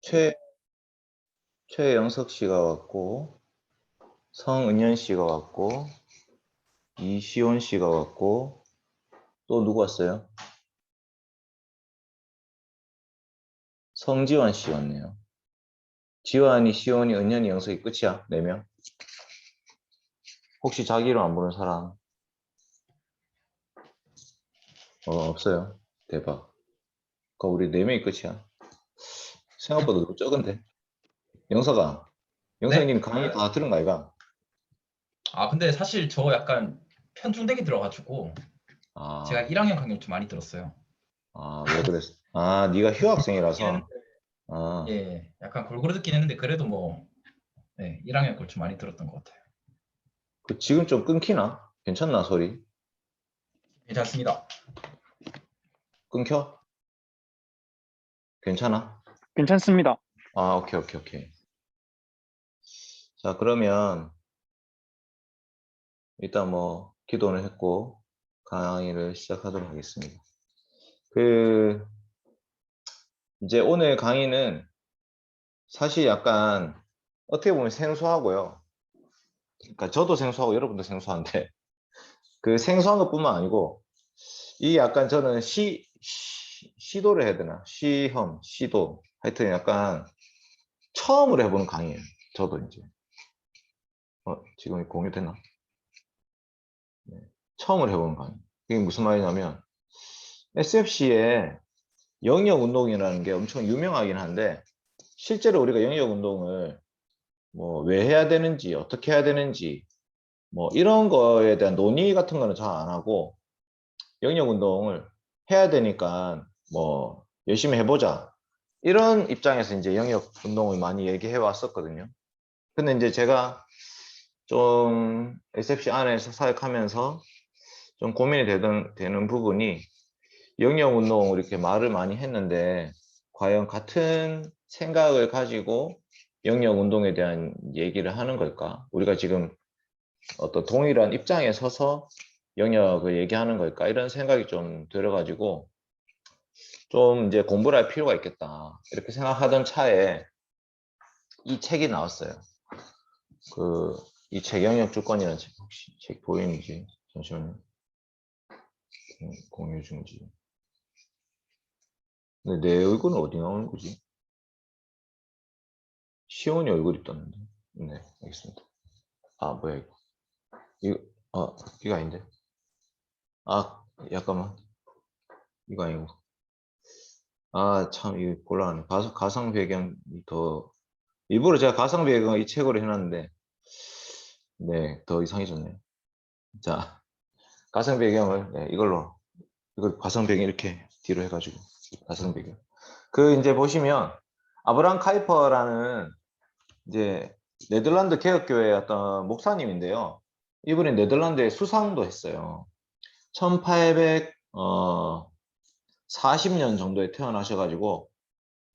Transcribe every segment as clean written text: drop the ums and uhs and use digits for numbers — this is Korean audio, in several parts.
최, 최영석 씨가 왔고, 성은현 씨가 왔고, 이시온 씨가 왔고, 또 누구 왔어요? 성지환 씨 왔네요. 지환이, 시온이, 은현이, 영석이 끝이야. 4명. 혹시 자기 이름 안 부르는 사람? 없어요. 대박. 그럼 우리 4명이 끝이야. 생각보다 너무 적은데. 영석아, 네? 영석님 강의 다 들은 거 아이가? 아, 근데 사실 저 약간 편중되게 들어가지고 제가 아, 1학년 강의 좀 많이 들었어요. 왜 그랬어? 아, 네가 듣긴 휴학생이라서? 했는데, 아, 예, 약간 골고루 듣긴 했는데 그래도 뭐, 네, 1학년 걸 좀 많이 들었던 것 같아요. 지금 좀 끊기나? 괜찮나, 소리? 괜찮습니다. 끊겨? 괜찮아? 괜찮습니다. 오케이, 오케이, 오케이. 자, 그러면 일단 뭐 기도를 했고 강의를 시작하도록 하겠습니다. 그 이제 오늘 강의는 사실 약간 어떻게 보면 생소하고요. 그러니까 저도 생소하고 여러분도 생소한데 그 생소한 것뿐만 아니고 이 약간 저는 시도를 해야 되나? 시도. 하여튼 약간 처음으로 해보는 강의예요. 저도 이제 지금 공유됐나? 네. 처음으로 해보는 강의. 이게 무슨 말이냐면 SFC에 영역 운동이라는 게 엄청 유명하긴 한데 실제로 우리가 영역 운동을 뭐 왜 해야 되는지 어떻게 해야 되는지 뭐 이런 거에 대한 논의 같은 거는 잘 안 하고 영역 운동을 해야 되니까 뭐 열심히 해보자 이런 입장에서 이제 영역 운동을 많이 얘기해 왔었거든요. 근데 이제 제가 좀 SFC 안에서 사역하면서 좀 고민이 되는 부분이 영역 운동 이렇게 말을 많이 했는데 과연 같은 생각을 가지고 영역 운동에 대한 얘기를 하는 걸까? 우리가 지금 어떤 동일한 입장에 서서 영역을 얘기하는 걸까? 이런 생각이 좀 들어가지고 좀 이제 공부를 할 필요가 있겠다. 이렇게 생각하던 차에 이 책이 나왔어요. 이 책 영역 주권이라는 책 혹시 책 보이는지 잠시만요. 공유 중지. 근데 내 얼굴은 어디 나오는 거지? 시온이 얼굴이 떴는데. 네, 알겠습니다. 뭐야, 이거. 이거, 이거 아닌데. 잠깐만. 이거 아니고. 참, 이거 곤란하네. 가상 배경이 더, 일부러 제가 가상 배경 이 책으로 해놨는데, 네, 더 이상해졌네요. 자, 가상 배경을, 네, 이걸 가상 배경 이렇게 뒤로 해가지고, 가상 배경. 이제 보시면, 아브라함 카이퍼라는, 이제, 네덜란드 개혁교회 어떤 목사님인데요. 이분이 네덜란드에 수상도 했어요. 1840년 정도에 태어나셔가지고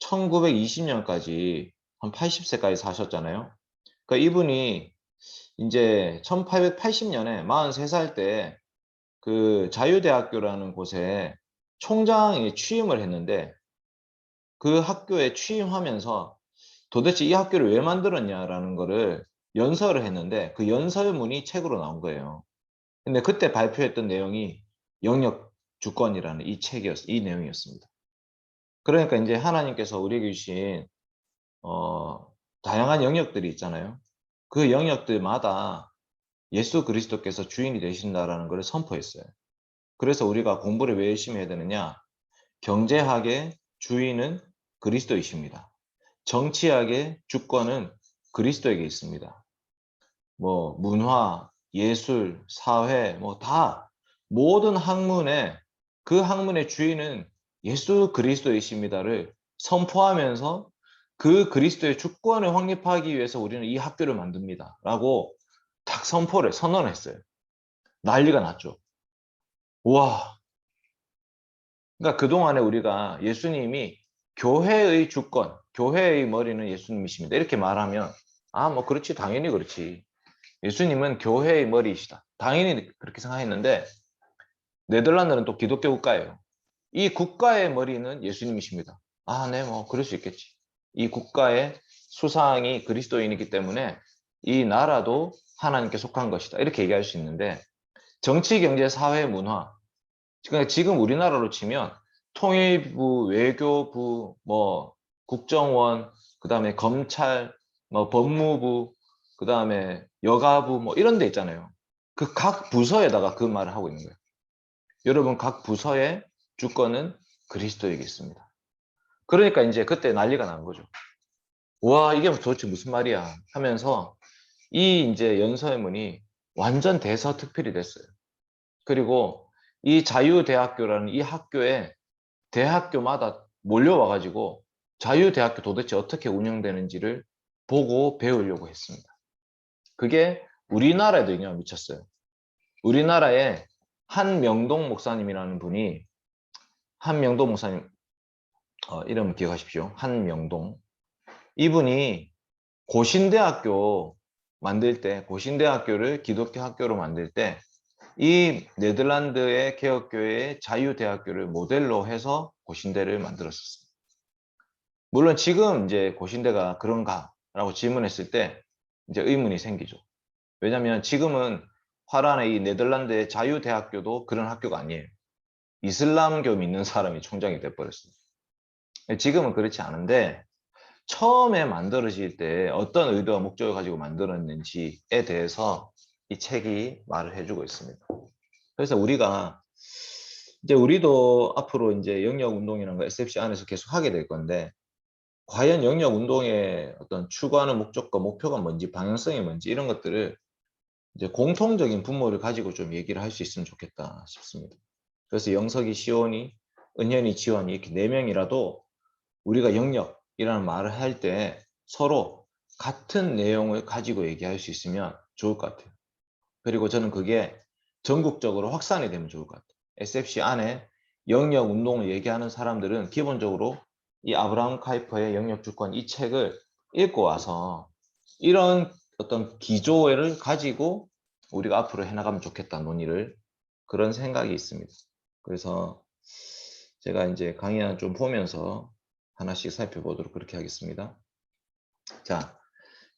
1920년까지 한 80세까지 사셨잖아요. 그러니까 이분이 이제 1880년에 43살 때 그 자유대학교라는 곳에 총장에 취임을 했는데 그 학교에 취임하면서 도대체 이 학교를 왜 만들었냐라는 거를 연설을 했는데 그 연설문이 책으로 나온 거예요. 근데 그때 발표했던 내용이 영역 주권이라는 이 내용이었습니다. 그러니까 이제 하나님께서 우리에게 주신 다양한 영역들이 있잖아요. 그 영역들마다 예수 그리스도께서 주인이 되신다라는 것을 선포했어요. 그래서 우리가 공부를 왜 열심히 해야 되느냐? 경제학의 주인은 그리스도이십니다. 정치학의 주권은 그리스도에게 있습니다. 뭐 문화, 예술, 사회 뭐 다 모든 학문의 그 학문의 주인은 예수 그리스도이십니다를 선포하면서 그 그리스도의 주권을 확립하기 위해서 우리는 이 학교를 만듭니다. 라고 딱 선언을 했어요. 난리가 났죠. 와. 그러니까 그동안에 우리가 예수님이 교회의 주권, 교회의 머리는 예수님이십니다. 이렇게 말하면 뭐 그렇지 당연히 그렇지. 예수님은 교회의 머리이시다. 당연히 그렇게 생각했는데 네덜란드는 또 기독교 국가예요. 이 국가의 머리는 예수님이십니다. 네, 뭐 그럴 수 있겠지. 이 국가의 수상이 그리스도인이기 때문에 이 나라도 하나님께 속한 것이다. 이렇게 얘기할 수 있는데 정치, 경제, 사회, 문화. 그러니까 지금 우리나라로 치면 통일부, 외교부, 뭐 국정원, 그다음에 검찰, 뭐 법무부, 그다음에 여가부 뭐 이런 데 있잖아요. 그 각 부서에다가 그 말을 하고 있는 거예요. 여러분 각 부서의 주권은 그리스도에게 있습니다. 그러니까 이제 그때 난리가 난 거죠. 와, 이게 도대체 무슨 말이야 하면서 이 이제 연서문이 완전 대서특필이 됐어요. 그리고 이 자유대학교라는 이 학교에 대학교마다 몰려와가지고 자유대학교 도대체 어떻게 운영되는지를 보고 배우려고 했습니다. 그게 우리나라에도 영향을 미쳤어요. 우리나라에 한명동 목사님이라는 분이 한명동 목사님 이름 기억하십시오. 한명동. 이분이 고신대학교 만들 때 고신대학교를 기독교 학교로 만들 때 이 네덜란드의 개혁교회의 자유대학교를 모델로 해서 고신대를 만들었었습니다. 물론 지금 이제 고신대가 그런가라고 질문했을 때 이제 의문이 생기죠. 왜냐하면 지금은 화란의 이 네덜란드의 자유대학교도 그런 학교가 아니에요. 이슬람교 믿는 사람이 총장이 돼버렸습니다. 지금은 그렇지 않은데 처음에 만들어질 때 어떤 의도와 목적을 가지고 만들었는지에 대해서 이 책이 말을 해주고 있습니다. 그래서 우리가 이제 우리도 앞으로 이제 영역 운동이라는 거 SFC 안에서 계속 하게 될 건데 과연 영역 운동의 어떤 추구하는 목적과 목표가 뭔지 방향성이 뭔지 이런 것들을 이제 공통적인 분모를 가지고 좀 얘기를 할 수 있으면 좋겠다 싶습니다. 그래서 영석이, 시온이, 은현이, 지원이 이렇게 4명이라도 우리가 영역이라는 말을 할 때 서로 같은 내용을 가지고 얘기할 수 있으면 좋을 것 같아요. 그리고 저는 그게 전국적으로 확산이 되면 좋을 것 같아요. SFC 안에 영역 운동을 얘기하는 사람들은 기본적으로 이 아브라함 카이퍼의 영역 주권 이 책을 읽고 와서 이런 어떤 기조를 가지고 우리가 앞으로 해나가면 좋겠다 논의를 그런 생각이 있습니다. 그래서 제가 이제 강의 좀 보면서 하나씩 살펴보도록 그렇게 하겠습니다. 자,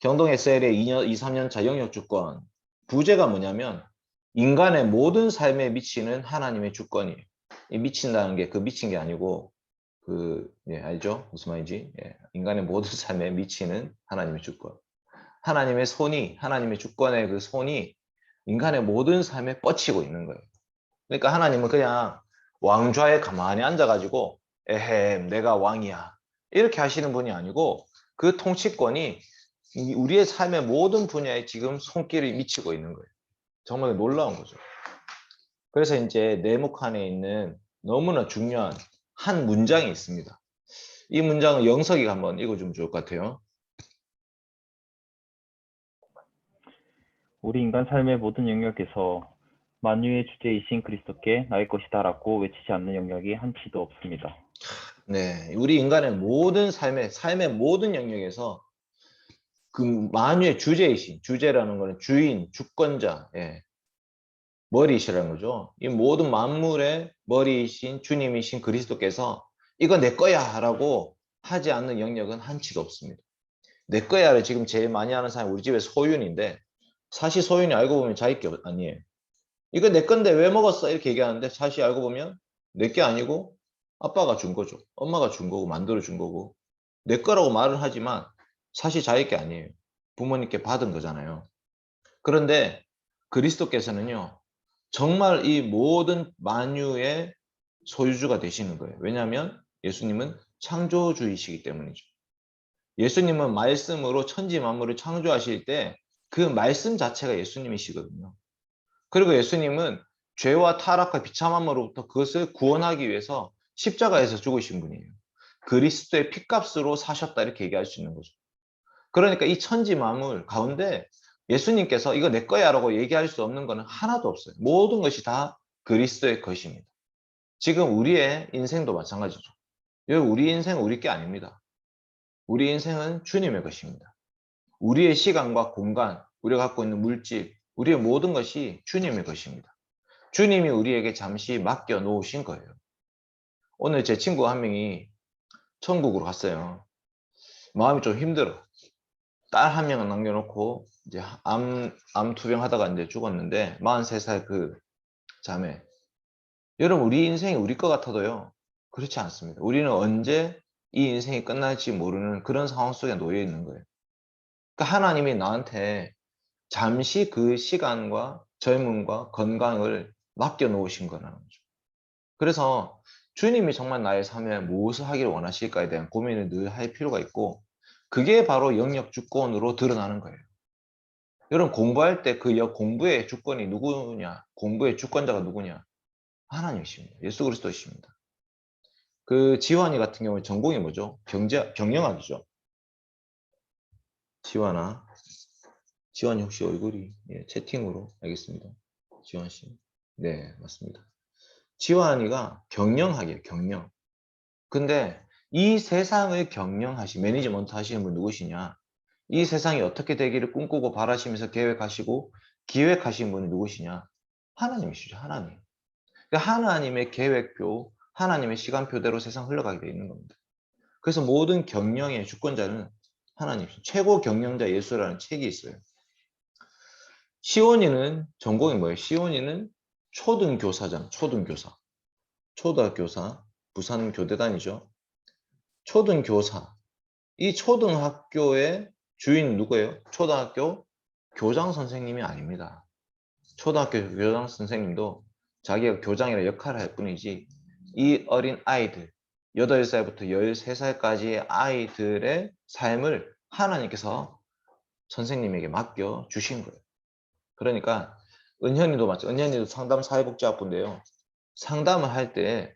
경동 SL의 2, 3년차 영역 주권 부제가 뭐냐면 인간의 모든 삶에 미치는 하나님의 주권이에요. 이 미친다는 게 그 미친 게 아니고 알죠? 무슨 말인지? 예, 인간의 모든 삶에 미치는 하나님의 주권. 하나님의 손이 하나님의 주권의 그 손이 인간의 모든 삶에 뻗치고 있는 거예요. 그러니까 하나님은 그냥 왕좌에 가만히 앉아가지고 에헴 내가 왕이야 이렇게 하시는 분이 아니고 그 통치권이 우리의 삶의 모든 분야에 지금 손길이 미치고 있는 거예요. 정말 놀라운 거죠. 그래서 이제 내목칸에 있는 너무나 중요한 한 문장이 있습니다. 이 문장은 영석이가 한번 읽어주면 좋을 것 같아요. 우리 인간 삶의 모든 영역에서 만유의 주제이신 그리스도께 나의 것이다라고 외치지 않는 영역이 한치도 없습니다. 네, 우리 인간의 모든 삶의 모든 영역에서 그 만유의 주제이신, 주제라는 거는 주인, 주권자, 예, 머리이시라는 거죠. 이 모든 만물의 머리이신 주님이신 그리스도께서 이거 내 거야 라고 하지 않는 영역은 한치도 없습니다. 내 거야를 지금 제일 많이 하는 사람이 우리 집의 소윤인데 사실 소윤이 알고 보면 자기 게 아니에요. 이거 내 건데 왜 먹었어? 이렇게 얘기하는데 사실 알고 보면 내 게 아니고 아빠가 준 거죠. 엄마가 준 거고 만들어 준 거고 내 거라고 말은 하지만 사실 자기 게 아니에요. 부모님께 받은 거잖아요. 그런데 그리스도께서는요. 정말 이 모든 만유의 소유주가 되시는 거예요. 왜냐하면 예수님은 창조주이시기 때문이죠. 예수님은 말씀으로 천지 만물을 창조하실 때 그 말씀 자체가 예수님이시거든요. 그리고 예수님은 죄와 타락과 비참함으로부터 그것을 구원하기 위해서 십자가에서 죽으신 분이에요. 그리스도의 핏값으로 사셨다 이렇게 얘기할 수 있는 거죠. 그러니까 이 천지 만물 가운데 예수님께서 이거 내 거야 라고 얘기할 수 없는 거는 하나도 없어요. 모든 것이 다 그리스도의 것입니다. 지금 우리의 인생도 마찬가지죠. 우리 인생은 우리 게 아닙니다. 우리 인생은 주님의 것입니다. 우리의 시간과 공간, 우리가 갖고 있는 물질, 우리의 모든 것이 주님의 것입니다. 주님이 우리에게 잠시 맡겨 놓으신 거예요. 오늘 제 친구 한 명이 천국으로 갔어요. 마음이 좀 힘들어. 딸 한 명은 남겨놓고 이제 암 투병하다가 이제 죽었는데 43살 그 자매. 여러분 우리 인생이 우리 것 같아도요. 그렇지 않습니다. 우리는 언제 이 인생이 끝날지 모르는 그런 상황 속에 놓여 있는 거예요. 그러니까 하나님이 나한테 잠시 그 시간과 젊음과 건강을 맡겨놓으신 거라는 거죠. 그래서 주님이 정말 나의 삶에 무엇을 하기를 원하실까에 대한 고민을 늘 할 필요가 있고 그게 바로 영역 주권으로 드러나는 거예요. 여러분 공부할 때 그 공부의 주권이 누구냐? 공부의 주권자가 누구냐? 하나님이십니다. 예수 그리스도이십니다. 그 지환이 같은 경우에 전공이 뭐죠? 경영학이죠. 지환이 혹시 얼굴이 채팅으로 알겠습니다. 지환 씨. 네, 맞습니다. 지환이가 경영학이에요. 경영. 근데 이 세상을 매니지먼트 하시는 분 누구시냐? 이 세상이 어떻게 되기를 꿈꾸고 바라시면서 계획하시고 기획하신 분이 누구시냐? 하나님이시죠. 하나님. 그러니까 하나님의 계획표, 하나님의 시간표대로 세상 흘러가게 되어 있는 겁니다. 그래서 모든 경영의 주권자는 하나님이시죠. 최고 경영자 예수라는 책이 있어요. 시온이는 전공이 뭐예요? 시온이는 초등교사잖아. 초등교사. 초등교사. 부산 교대단이죠. 초등교사. 이 초등학교의 주인 누구예요? 초등학교 교장 선생님이 아닙니다. 초등학교 교장 선생님도 자기가 교장이라 역할을 할 뿐이지 이 어린 아이들 8살부터 13살까지의 아이들의 삶을 하나님께서 선생님에게 맡겨 주신 거예요. 그러니까 은현이도 맞죠. 은현이도 상담 사회복지학부인데요. 상담을 할 때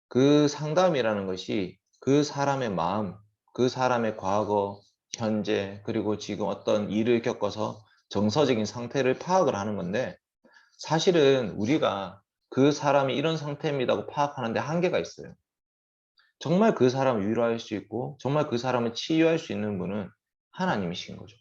그 상담이라는 것이 그 사람의 마음, 그 사람의 과거, 현재, 그리고 지금 어떤 일을 겪어서 정서적인 상태를 파악을 하는 건데 사실은 우리가 그 사람이 이런 상태입니다고 파악하는데 한계가 있어요. 정말 그 사람을 위로할 수 있고 정말 그 사람을 치유할 수 있는 분은 하나님이신 거죠.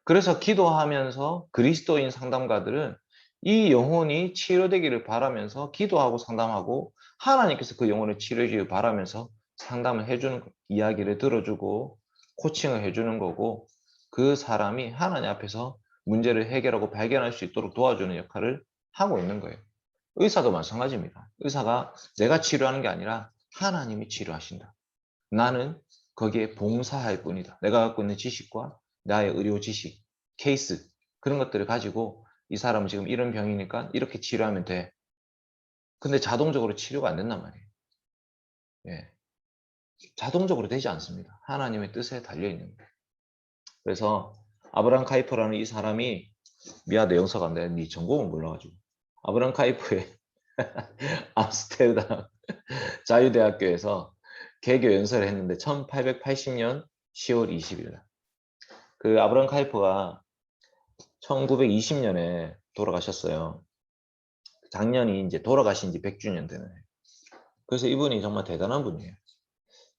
그래서 기도하면서 그리스도인 상담가들은 이 영혼이 치료되기를 바라면서 기도하고 상담하고 하나님께서 그 영혼을 치료해 주기를 바라면서 상담을 해주는 이야기를 들어주고 코칭을 해주는 거고 그 사람이 하나님 앞에서 문제를 해결하고 발견할 수 있도록 도와주는 역할을 하고 있는 거예요. 의사도 마찬가지입니다. 의사가 내가 치료하는 게 아니라 하나님이 치료하신다. 나는 거기에 봉사할 뿐이다. 내가 갖고 있는 지식과 나의 의료 지식, 케이스 그런 것들을 가지고 이 사람은 지금 이런 병이니까 이렇게 치료하면 돼. 근데 자동적으로 치료가 안 된단 말이에요. 예. 자동적으로 되지 않습니다. 하나님의 뜻에 달려있는 거예요. 그래서 아브라함 카이퍼라는 이 사람이 미안하다 영서가 안 돼. 네 전공은 몰라가지고 아브라함 카이퍼의 암스테르담 자유대학교에서 개교 연설을 했는데 1880년 10월 20일 날. 그 아브라함 카이퍼가 1920년에 돌아가셨어요. 작년이 이제 돌아가신 지 100주년 되는 해요. 그래서 이분이 정말 대단한 분이에요.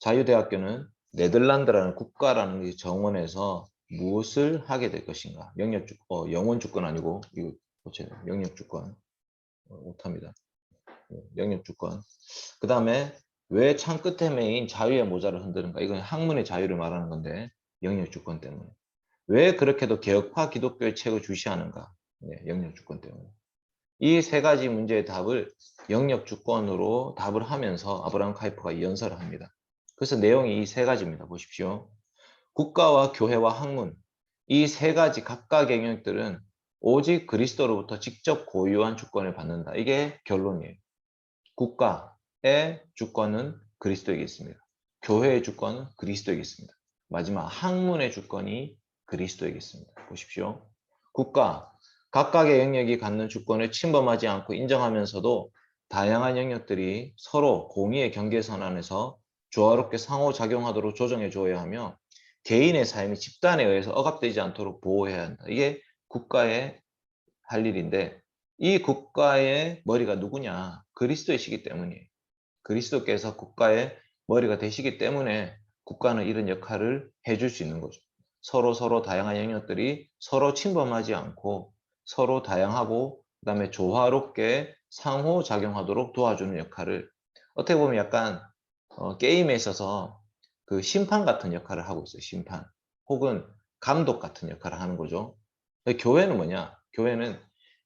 자유대학교는 네덜란드라는 국가라는 정원에서 무엇을 하게 될 것인가? 영원 주권 아니고 이거 고쳐야 돼요. 영역 주권 못합니다. 영역 주권. 그 다음에 왜 창 끝에 메인 자유의 모자를 흔드는가? 이건 학문의 자유를 말하는 건데 영역 주권 때문에. 왜 그렇게도 개혁파 기독교의 책을 주시하는가? 네, 영역 주권 때문에. 이 세 가지 문제의 답을 영역 주권으로 답을 하면서 아브라함 카이퍼가 연설을 합니다. 그래서 내용이 이 세 가지입니다. 보십시오. 국가와 교회와 학문, 이 세 가지 각각의 영역들은 오직 그리스도로부터 직접 고유한 주권을 받는다. 이게 결론이에요. 국가의 주권은 그리스도에게 있습니다. 교회의 주권은 그리스도에게 있습니다. 마지막 학문의 주권이 그리스도에게 있습니다. 보십시오. 국가, 각각의 영역이 갖는 주권을 침범하지 않고 인정하면서도 다양한 영역들이 서로 공의의 경계선 안에서 조화롭게 상호작용하도록 조정해 줘야 하며 개인의 삶이 집단에 의해서 억압되지 않도록 보호해야 한다. 이게 국가의 할 일인데 이 국가의 머리가 누구냐? 그리스도이시기 때문이에요. 그리스도께서 국가의 머리가 되시기 때문에 국가는 이런 역할을 해줄 수 있는 거죠. 서로 다양한 영역들이 서로 침범하지 않고 서로 다양하고 그다음에 조화롭게 상호작용하도록 도와주는 역할을 어떻게 보면 약간 게임에 있어서 그 심판 같은 역할을 하고 있어요. 심판. 혹은 감독 같은 역할을 하는 거죠. 교회는 뭐냐? 교회는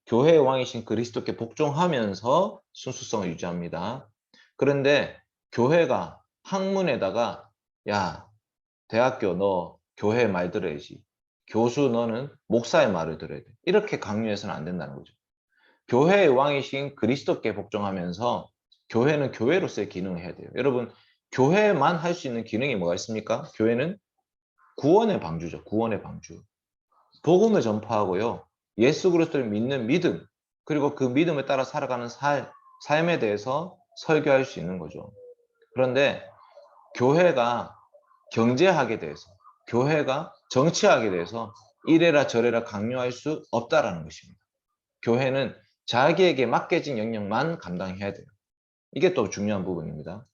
교회의 왕이신 그리스도께 복종하면서 순수성을 유지합니다. 그런데 교회가 학문에다가 야, 대학교 너 교회 말 들어야지. 교수 너는 목사의 말을 들어야 돼. 이렇게 강요해서는 안 된다는 거죠. 교회의 왕이신 그리스도께 복종하면서 교회는 교회로서의 기능을 해야 돼요. 여러분, 교회만 할 수 있는 기능이 뭐가 있습니까? 교회는 구원의 방주죠. 구원의 방주. 복음을 전파하고요. 예수 그리스도를 믿는 믿음, 그리고 그 믿음에 따라 살아가는 삶에 대해서 설교할 수 있는 거죠. 그런데 교회가 경제학에 대해서, 교회가 정치학에 대해서 이래라 저래라 강요할 수 없다라는 것입니다. 교회는 자기에게 맡겨진 영역만 감당해야 돼요. 이게 또 중요한 부분입니다.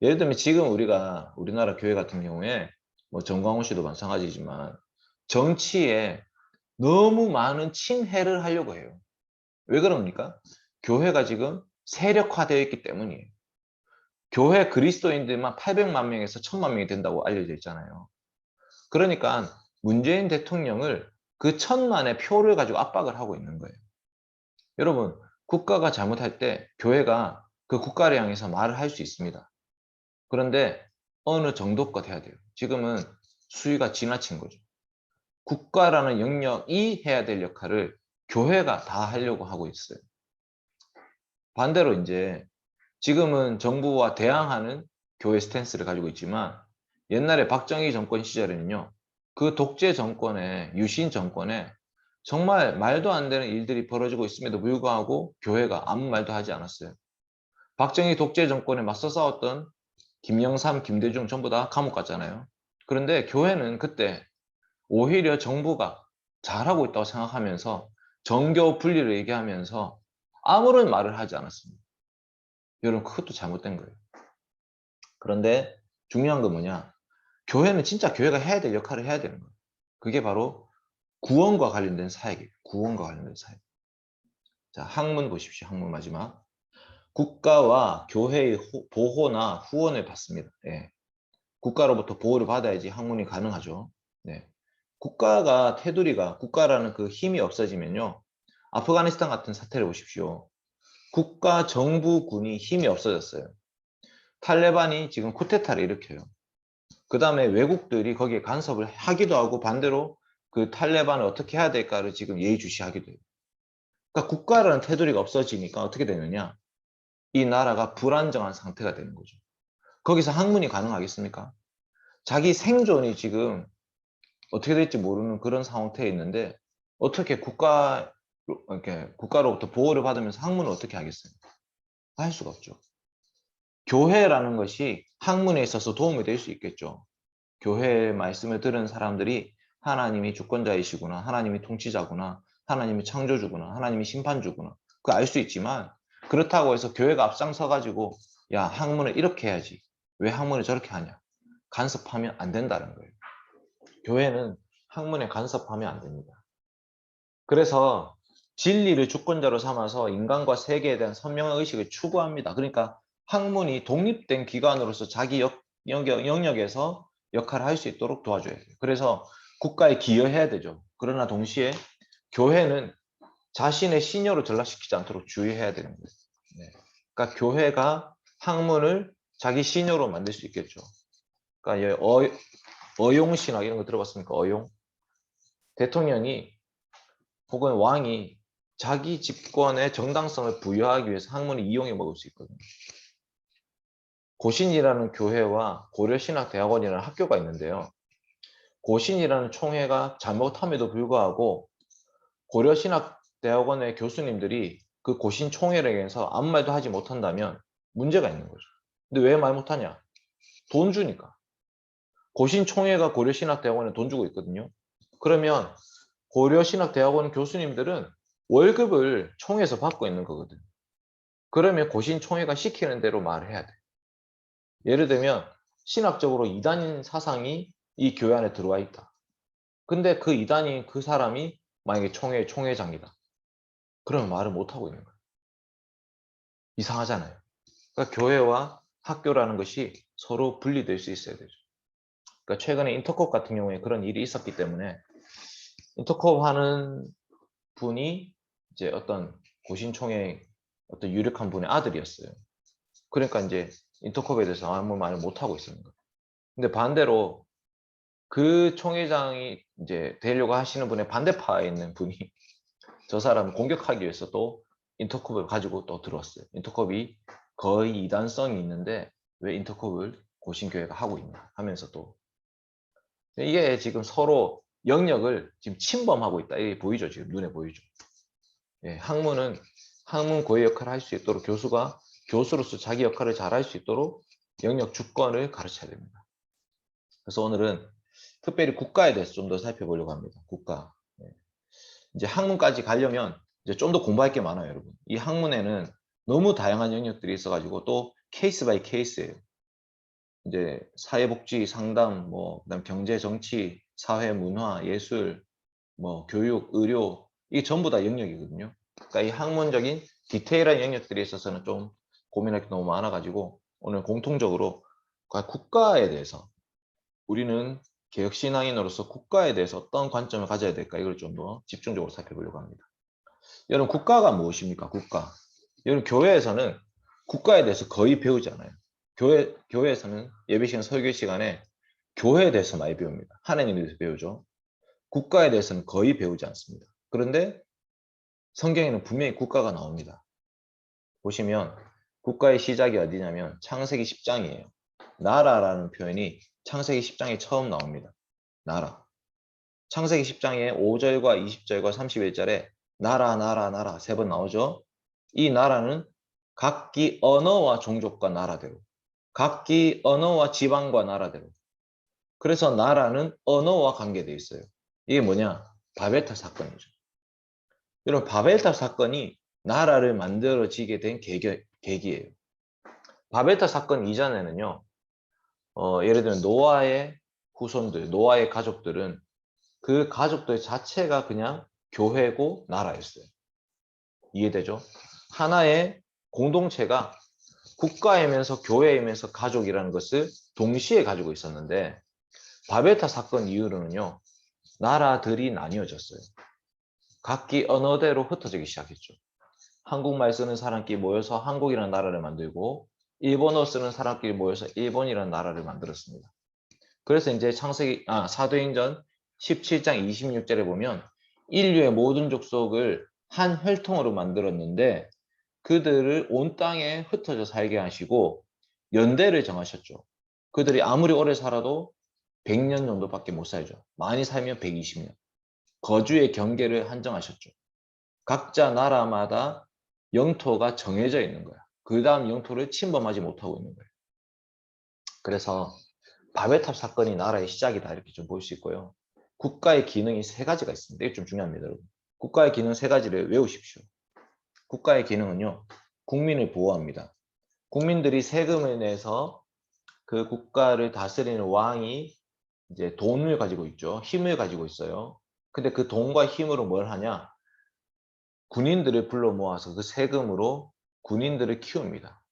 예를 들면 지금 우리나라 교회 같은 경우에 뭐 정광훈 씨도 마찬가지지만 정치에 너무 많은 친해를 하려고 해요. 왜 그럽니까? 교회가 지금 세력화되어 있기 때문이에요. 교회 그리스도인들만 800만 명에서 1000만 명이 된다고 알려져 있잖아요. 그러니까 문재인 대통령을 그 1000만의 표를 가지고 압박을 하고 있는 거예요. 여러분, 국가가 잘못할 때 교회가 그 국가를 향해서 말을 할 수 있습니다. 그런데 어느 정도껏 해야 돼요. 지금은 수위가 지나친 거죠. 국가라는 영역이 해야 될 역할을 교회가 다 하려고 하고 있어요. 반대로 이제 지금은 정부와 대항하는 교회 스탠스를 가지고 있지만 옛날에 박정희 정권 시절에는요. 그 독재 정권에, 유신 정권에 정말 말도 안 되는 일들이 벌어지고 있음에도 불구하고 교회가 아무 말도 하지 않았어요. 박정희 독재 정권에 맞서 싸웠던 김영삼, 김대중 전부 다 감옥 갔잖아요. 그런데 교회는 그때 오히려 정부가 잘하고 있다고 생각하면서 정교 분리를 얘기하면서 아무런 말을 하지 않았습니다. 여러분, 그것도 잘못된 거예요. 그런데 중요한 건 뭐냐? 교회는 진짜 교회가 해야 될 역할을 해야 되는 거예요. 그게 바로 구원과 관련된 사역이에요. 구원과 관련된 사역. 자, 학문 보십시오. 학문 마지막. 국가와 교회의 보호나 후원을 받습니다. 예. 국가로부터 보호를 받아야지 학문이 가능하죠. 네. 국가가 테두리가 국가라는 그 힘이 없어지면요. 아프가니스탄 같은 사태를 보십시오. 국가 정부군이 힘이 없어졌어요. 탈레반이 지금 쿠데타를 일으켜요. 그 다음에 외국들이 거기에 간섭을 하기도 하고 반대로 그 탈레반을 어떻게 해야 될까를 지금 예의주시하기도 해요. 그러니까 국가라는 테두리가 없어지니까 어떻게 되느냐? 이 나라가 불안정한 상태가 되는 거죠. 거기서 학문이 가능하겠습니까? 자기 생존이 지금 어떻게 될지 모르는 그런 상태에 있는데 어떻게 국가로부터 보호를 받으면서 학문을 어떻게 하겠어요? 할 수가 없죠. 교회라는 것이 학문에 있어서 도움이 될 수 있겠죠. 교회의 말씀을 들은 사람들이 하나님이 주권자이시구나, 하나님이 통치자구나, 하나님이 창조주구나, 하나님이 심판주구나, 그거 알 수 있지만 그렇다고 해서 교회가 앞장서 가지고 야, 학문을 이렇게 해야지, 왜 학문을 저렇게 하냐, 간섭하면 안 된다는 거예요. 교회는 학문에 간섭하면 안 됩니다. 그래서 진리를 주권자로 삼아서 인간과 세계에 대한 선명한 의식을 추구합니다. 그러니까 학문이 독립된 기관으로서 자기 영역에서 역할을 할 수 있도록 도와줘야 돼요. 그래서 국가에 기여해야 되죠. 그러나 동시에 교회는 자신의 신여로 전락시키지 않도록 주의해야 되는 거예요. 네. 그러니까 교회가 학문을 자기 신여로 만들 수 있겠죠. 그러니까 어용신학 이런 거 들어봤습니까? 어용? 대통령이 혹은 왕이 자기 집권의 정당성을 부여하기 위해서 학문을 이용해 먹을 수 있거든요. 고신이라는 교회와 고려신학대학원이라는 학교가 있는데요. 고신이라는 총회가 잘못함에도 불구하고 고려신학대학원의 교수님들이 그 고신 총회를 위해서 아무 말도 하지 못한다면 문제가 있는 거죠. 근데 왜 말 못하냐? 돈 주니까. 고신 총회가 고려신학대학원에 돈 주고 있거든요. 그러면 고려신학대학원 교수님들은 월급을 총회에서 받고 있는 거거든. 그러면 고신총회가 시키는 대로 말을 해야 돼. 예를 들면 신학적으로 이단인 사상이 이 교회 안에 들어와 있다. 근데 그 이단인 그 사람이 만약에 총회장이다. 그러면 말을 못하고 있는 거예요. 이상하잖아요. 그러니까 교회와 학교라는 것이 서로 분리될 수 있어야 되죠. 그러니까 최근에 인터콥 같은 경우에 그런 일이 있었기 때문에 인터콥 하는 분이 이제 어떤 고신총의 어떤 유력한 분의 아들이었어요. 그러니까 이제 인터콥에 대해서 아무 말을 못 하고 있었는 거예요. 근데 반대로 그 총회장이 이제 되려고 하시는 분의 반대파에 있는 분이 저 사람 공격하기 위해서 또 인터콥을 가지고 또 들어왔어요. 인터콥이 거의 이단성이 있는데 왜 인터콥을 고신교회가 하고 있나 하면서 또 이게 지금 서로 영역을 지금 침범하고 있다. 이게 보이죠? 지금 눈에 보이죠? 예, 학문은 학문 고유 역할을 할 수 있도록 교수가 교수로서 자기 역할을 잘 할 수 있도록 영역 주권을 가르쳐야 됩니다. 그래서 오늘은 특별히 국가에 대해서 좀 더 살펴보려고 합니다. 국가. 예. 이제 학문까지 가려면 이제 좀 더 공부할 게 많아요, 여러분. 이 학문에는 너무 다양한 영역들이 있어가지고 또 케이스 바이 케이스예요. 이제 사회복지, 상담, 뭐 그다음 경제, 정치, 사회, 문화, 예술, 뭐 교육, 의료 이게 전부 다 영역이거든요. 그러니까 이 학문적인 디테일한 영역들에 있어서는 좀 고민할 게 너무 많아가지고 오늘 공통적으로 국가에 대해서 우리는 개혁신앙인으로서 국가에 대해서 어떤 관점을 가져야 될까 이걸 좀 더 집중적으로 살펴보려고 합니다. 여러분 국가가 무엇입니까? 국가. 여러분 교회에서는 국가에 대해서 거의 배우지 않아요. 교회에서는 예배 시간, 설교 시간에 교회에 대해서 많이 배웁니다. 하나님에 대해서 배우죠. 국가에 대해서는 거의 배우지 않습니다. 그런데 성경에는 분명히 국가가 나옵니다. 보시면 국가의 시작이 어디냐면 창세기 10장이에요. 나라라는 표현이 창세기 10장에 처음 나옵니다. 나라. 창세기 10장에 5절과 20절과 31절에 나라, 나라, 나라 세 번 나오죠. 이 나라는 각기 언어와 종족과 나라대로, 각기 언어와 지방과 나라대로. 그래서 나라는 언어와 관계되어 있어요. 이게 뭐냐? 바벨탑 사건이죠. 여러분 바벨탑 사건이 나라를 만들어지게 된 계기예요. 바벨탑 사건 이전에는요. 예를 들면 노아의 후손들, 노아의 가족들은 그 가족들 자체가 그냥 교회고 나라였어요. 이해되죠? 하나의 공동체가 국가이면서 교회이면서 가족이라는 것을 동시에 가지고 있었는데 바벨탑 사건 이후로는요. 나라들이 나뉘어졌어요. 각기 언어대로 흩어지기 시작했죠. 한국말 쓰는 사람끼리 모여서 한국이라는 나라를 만들고 일본어 쓰는 사람끼리 모여서 일본이라는 나라를 만들었습니다. 그래서 이제 사도행전 17장 26절에 보면 인류의 모든 족속을 한 혈통으로 만들었는데 그들을 온 땅에 흩어져 살게 하시고 연대를 정하셨죠. 그들이 아무리 오래 살아도 100년 정도밖에 못 살죠. 많이 살면 120년. 거주의 경계를 한정하셨죠. 각자 나라마다 영토가 정해져 있는 거야. 그 다음 영토를 침범하지 못하고 있는 거예요. 그래서 바벨탑 사건이 나라의 시작이다 이렇게 좀 볼 수 있고요. 국가의 기능이 세 가지가 있습니다. 이게 좀 중요합니다, 여러분. 국가의 기능 세 가지를 외우십시오. 국가의 기능은요, 국민을 보호합니다. 국민들이 세금을 내서 그 국가를 다스리는 왕이 이제 돈을 가지고 있죠. 힘을 가지고 있어요. 근데 그 돈과 힘으로 뭘 하냐? 군인들을 불러 모아서 그 세금으로 군인들을 키웁니다.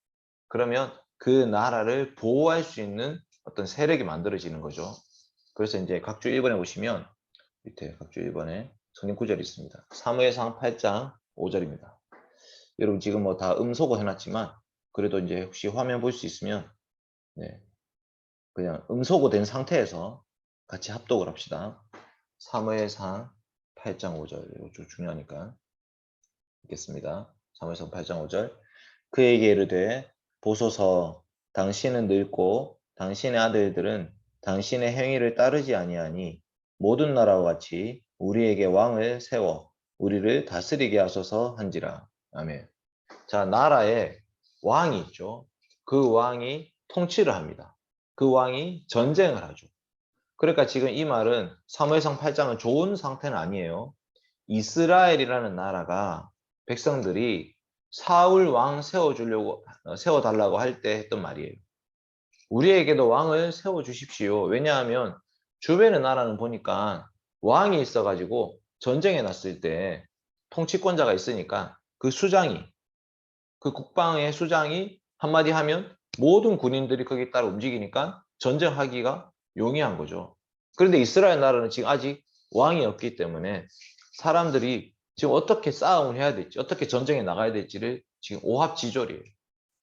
그러면 그 나라를 보호할 수 있는 어떤 세력이 만들어지는 거죠. 그래서 이제 각주 1번에 보시면 밑에 각주 1번에 성경 구절이 있습니다. 사무엘상 8장 5절입니다. 여러분 지금 뭐 다 음소거 해놨지만 그래도 이제 혹시 화면 볼 수 있으면 네, 그냥 음소거 된 상태에서 같이 합독을 합시다. 사무엘상 8장 5절 이거 좀 중요하니까 읽겠습니다. 사무엘상 8장 5절 그에게 이르되 보소서 당신은 늙고 당신의 아들들은 당신의 행위를 따르지 아니하니 모든 나라와 같이 우리에게 왕을 세워 우리를 다스리게 하소서 한지라. 아멘. 자, 나라에 왕이 있죠. 그 왕이 통치를 합니다. 그 왕이 전쟁을 하죠. 그러니까 지금 이 말은 사무엘상 8장은 좋은 상태는 아니에요. 이스라엘이라는 나라가 백성들이 사울 왕 세워달라고 할 때 했던 말이에요. 우리에게도 왕을 세워주십시오. 왜냐하면 주변의 나라는 보니까 왕이 있어가지고 전쟁에 났을 때 통치권자가 있으니까 그 수장이, 그 국방의 수장이 한마디 하면 모든 군인들이 거기에 따라 움직이니까 전쟁하기가 용이한 거죠. 그런데 이스라엘 나라는 지금 아직 왕이 없기 때문에 사람들이 지금 어떻게 싸움을 해야 될지, 어떻게 전쟁에 나가야 될지를 지금 오합지졸이에요.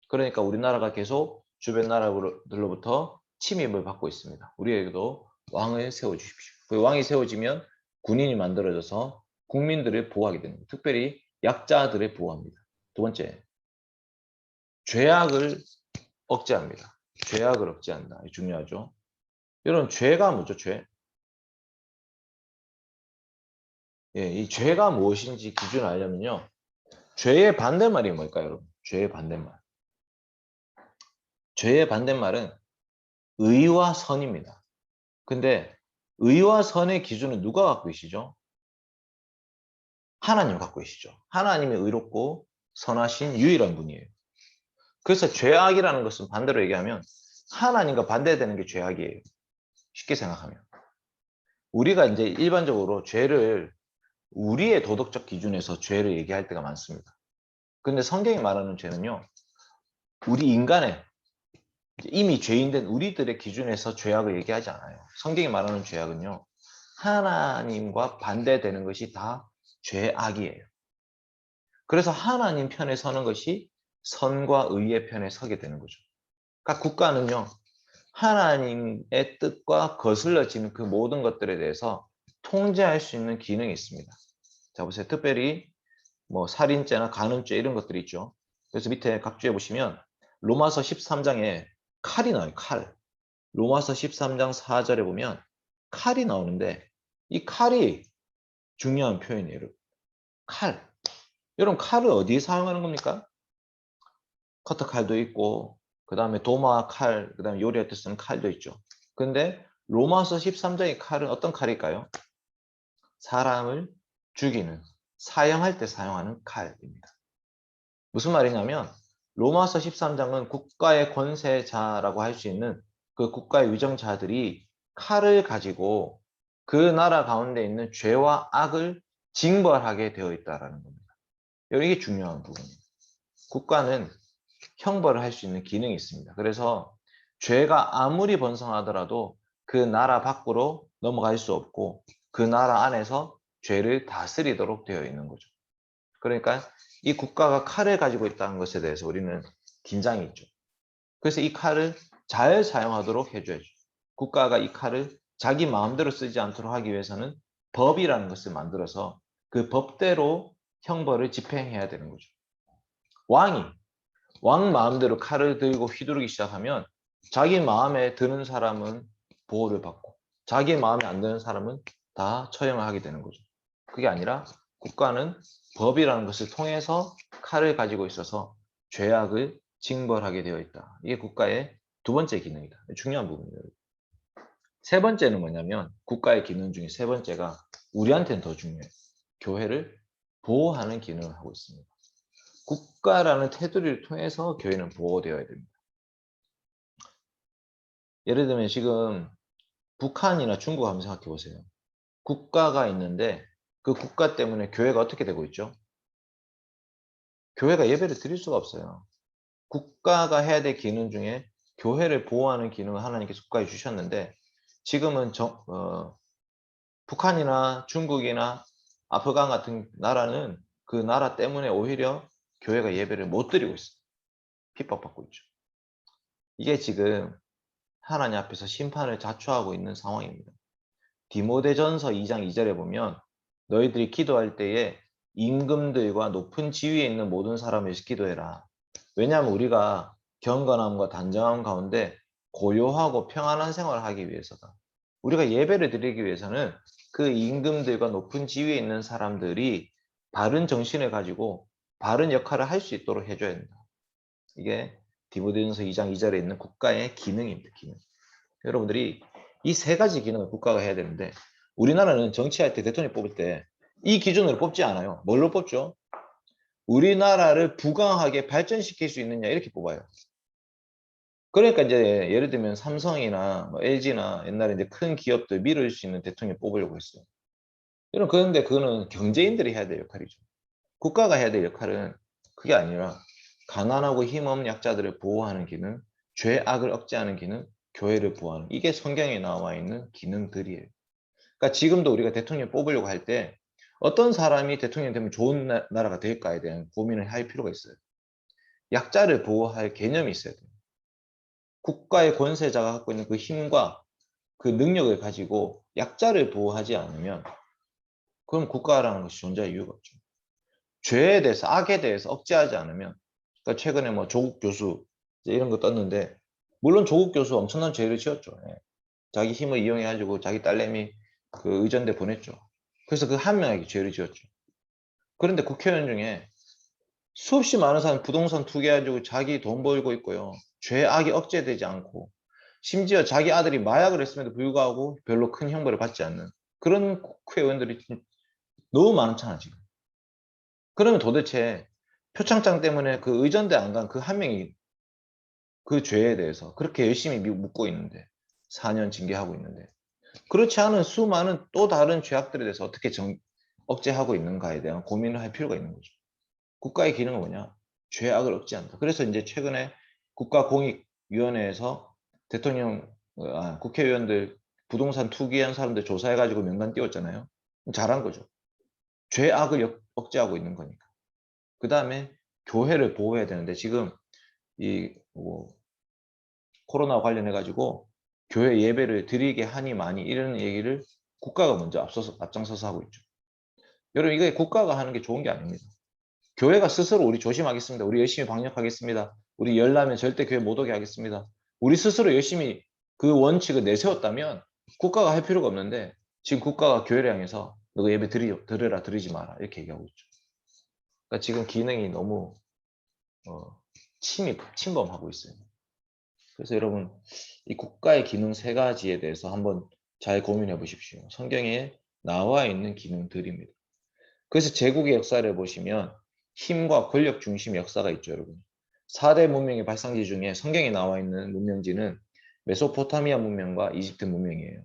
그러니까 우리나라가 계속 주변 나라들로부터 침입을 받고 있습니다. 우리에게도 왕을 세워주십시오. 그 왕이 세워지면 군인이 만들어져서 국민들을 보호하게 됩니다. 특별히 약자들을 보호합니다. 두 번째, 죄악을 억제합니다. 죄악을 억제한다. 중요하죠. 여러분, 죄가 뭐죠? 죄? 예, 이 죄가 무엇인지 기준을 알려면요. 죄의 반대말이 뭘까요, 여러분? 죄의 반대말. 죄의 반대말은 의와 선입니다. 근데 의와 선의 기준은 누가 갖고 계시죠? 하나님 갖고 계시죠. 하나님이 의롭고 선하신 유일한 분이에요. 그래서 죄악이라는 것은 반대로 얘기하면 하나님과 반대되는 게 죄악이에요. 쉽게 생각하면. 우리가 이제 일반적으로 죄를 우리의 도덕적 기준에서 죄를 얘기할 때가 많습니다. 근데 성경이 말하는 죄는요, 우리 인간의 이미 죄인된 우리들의 기준에서 죄악을 얘기하지 않아요. 성경이 말하는 죄악은요, 하나님과 반대되는 것이 다 죄악이에요. 그래서 하나님 편에 서는 것이 선과 의의 편에 서게 되는 거죠. 그러니까 국가는요, 하나님의 뜻과 거슬러지는 그 모든 것들에 대해서 통제할 수 있는 기능이 있습니다. 자, 보세요. 특별히 뭐 살인죄나 간음죄 이런 것들이 있죠. 그래서 밑에 각주에 보시면 로마서 13장에 칼이 나와요. 칼. 로마서 13장 4절에 보면 칼이 나오는데 이 칼이 중요한 표현이에요. 칼. 여러분, 칼을 어디에 사용하는 겁니까? 커터 칼도 있고, 그 다음에 도마 칼, 그 다음에 요리할 때 쓰는 칼도 있죠. 근데 로마서 13장의 칼은 어떤 칼일까요? 사람을 죽이는, 사형할 때 사용하는 칼입니다. 무슨 말이냐면 로마서 13장은 국가의 권세자라고 할 수 있는 그 국가의 위정자들이 칼을 가지고 그 나라 가운데 있는 죄와 악을 징벌하게 되어 있다는 겁니다. 이게 중요한 부분이에요. 국가는 형벌을 할 수 있는 기능이 있습니다. 그래서 죄가 아무리 번성하더라도 그 나라 밖으로 넘어갈 수 없고 그 나라 안에서 죄를 다스리도록 되어 있는 거죠. 그러니까 이 국가가 칼을 가지고 있다는 것에 대해서 우리는 긴장이 있죠. 그래서 이 칼을 잘 사용하도록 해줘야죠. 국가가 이 칼을 자기 마음대로 쓰지 않도록 하기 위해서는 법이라는 것을 만들어서 그 법대로 형벌을 집행해야 되는 거죠. 왕 마음대로 칼을 들고 휘두르기 시작하면 자기 마음에 드는 사람은 보호를 받고 자기 마음에 안 드는 사람은 다 처형을 하게 되는 거죠. 그게 아니라 국가는 법이라는 것을 통해서 칼을 가지고 있어서 죄악을 징벌하게 되어 있다. 이게 국가의 두 번째 기능이다. 중요한 부분이에요. 세 번째는 뭐냐면 국가의 기능 중에 세 번째가 우리한테는 더 중요해요. 교회를 보호하는 기능을 하고 있습니다. 국가라는 테두리를 통해서 교회는 보호되어야 됩니다. 예를 들면 지금 북한이나 중국 한번 생각해 보세요. 국가가 있는데 그 국가 때문에 교회가 어떻게 되고 있죠? 교회가 예배를 드릴 수가 없어요. 국가가 해야 될 기능 중에 교회를 보호하는 기능을 하나님께서 국가에 주셨는데 지금은 북한이나 중국이나 아프간 같은 나라는 그 나라 때문에 오히려 교회가 예배를 못 드리고 있어요. 핍박받고 있죠. 이게 지금 하나님 앞에서 심판을 자초하고 있는 상황입니다. 디모데전서 2장 2절에 보면 너희들이 기도할 때에 임금들과 높은 지위에 있는 모든 사람을 기도해라. 왜냐하면 우리가 경건함과 단정함 가운데 고요하고 평안한 생활을 하기 위해서다. 우리가 예배를 드리기 위해서는 그 임금들과 높은 지위에 있는 사람들이 바른 정신을 가지고 바른 역할을 할 수 있도록 해줘야 된다. 이게 디모데전서 2장 2절에 있는 국가의 기능입니다. 기능. 여러분들이 이 세 가지 기능을 국가가 해야 되는데 우리나라는 정치할 때 대통령 뽑을 때 이 기준으로 뽑지 않아요. 뭘로 뽑죠? 우리나라를 부강하게 발전시킬 수 있느냐 이렇게 뽑아요. 그러니까 이제 예를 들면 삼성이나 뭐 LG나 옛날에 이제 큰 기업들 밀을 수 있는 대통령 뽑으려고 했어요. 그런데 그거는 경제인들이 해야 될 역할이죠. 국가가 해야 될 역할은 그게 아니라 가난하고 힘없는 약자들을 보호하는 기능, 죄악을 억제하는 기능, 교회를 보호하는 이게 성경에 나와 있는 기능들이에요. 그러니까 지금도 우리가 대통령 뽑으려고 할 때 어떤 사람이 대통령 되면 좋은 나라가 될까에 대한 고민을 할 필요가 있어요. 약자를 보호할 개념이 있어야 돼요. 국가의 권세자가 갖고 있는 그 힘과 그 능력을 가지고 약자를 보호하지 않으면 그럼 국가라는 것이 존재할 이유가 없죠. 죄에 대해서 악에 대해서 억제하지 않으면 그러니까 최근에 뭐 조국 교수 이런 거 떴는데 물론 조국 교수 엄청난 죄를 지었죠. 예. 자기 힘을 이용해 가지고 자기 딸내미 그 의전대 보냈죠. 그래서 그 한 명에게 죄를 지었죠. 그런데 국회의원 중에 수없이 많은 사람 부동산 투기해가지고 자기 돈 벌고 있고요. 죄악이 억제되지 않고 심지어 자기 아들이 마약을 했음에도 불구하고 별로 큰 형벌을 받지 않는 그런 국회의원들이 너무 많잖아 지금. 그러면 도대체 표창장 때문에 그 의전대 안 간 그 한 명이 그 죄에 대해서 그렇게 열심히 묻고 있는데 4년 징계하고 있는데 그렇지 않은 수많은 또 다른 죄악들에 대해서 어떻게 억제하고 있는가에 대한 고민을 할 필요가 있는 거죠. 국가의 기능은 뭐냐? 죄악을 억제한다. 그래서 이제 최근에 국가공익위원회에서 국회의원들 부동산 투기한 사람들 조사해가지고 명단 띄웠잖아요. 잘한 거죠. 죄악을 억제하고 있는 거니까. 그 다음에 교회를 보호해야 되는데 지금 코로나 관련해가지고 교회 예배를 드리게 하니 많이 이런 얘기를 국가가 먼저 앞장서서 하고 있죠. 여러분 이게 국가가 하는 게 좋은 게 아닙니다. 교회가 스스로 우리 조심하겠습니다. 우리 열심히 방역하겠습니다. 우리 열나면 절대 교회 못 오게 하겠습니다. 우리 스스로 열심히 그 원칙을 내세웠다면 국가가 할 필요가 없는데 지금 국가가 교회를 향해서 너 예배 드려라 드리지 마라 이렇게 얘기하고 있죠. 그러니까 지금 기능이 너무 침범하고 있어요. 그래서 여러분 이 국가의 기능 세 가지에 대해서 한번 잘 고민해 보십시오. 성경에 나와 있는 기능들입니다. 그래서 제국의 역사를 보시면 힘과 권력 중심 역사가 있죠, 여러분. 4대 문명의 발상지 중에 성경에 나와 있는 문명지는 메소포타미아 문명과 이집트 문명이에요.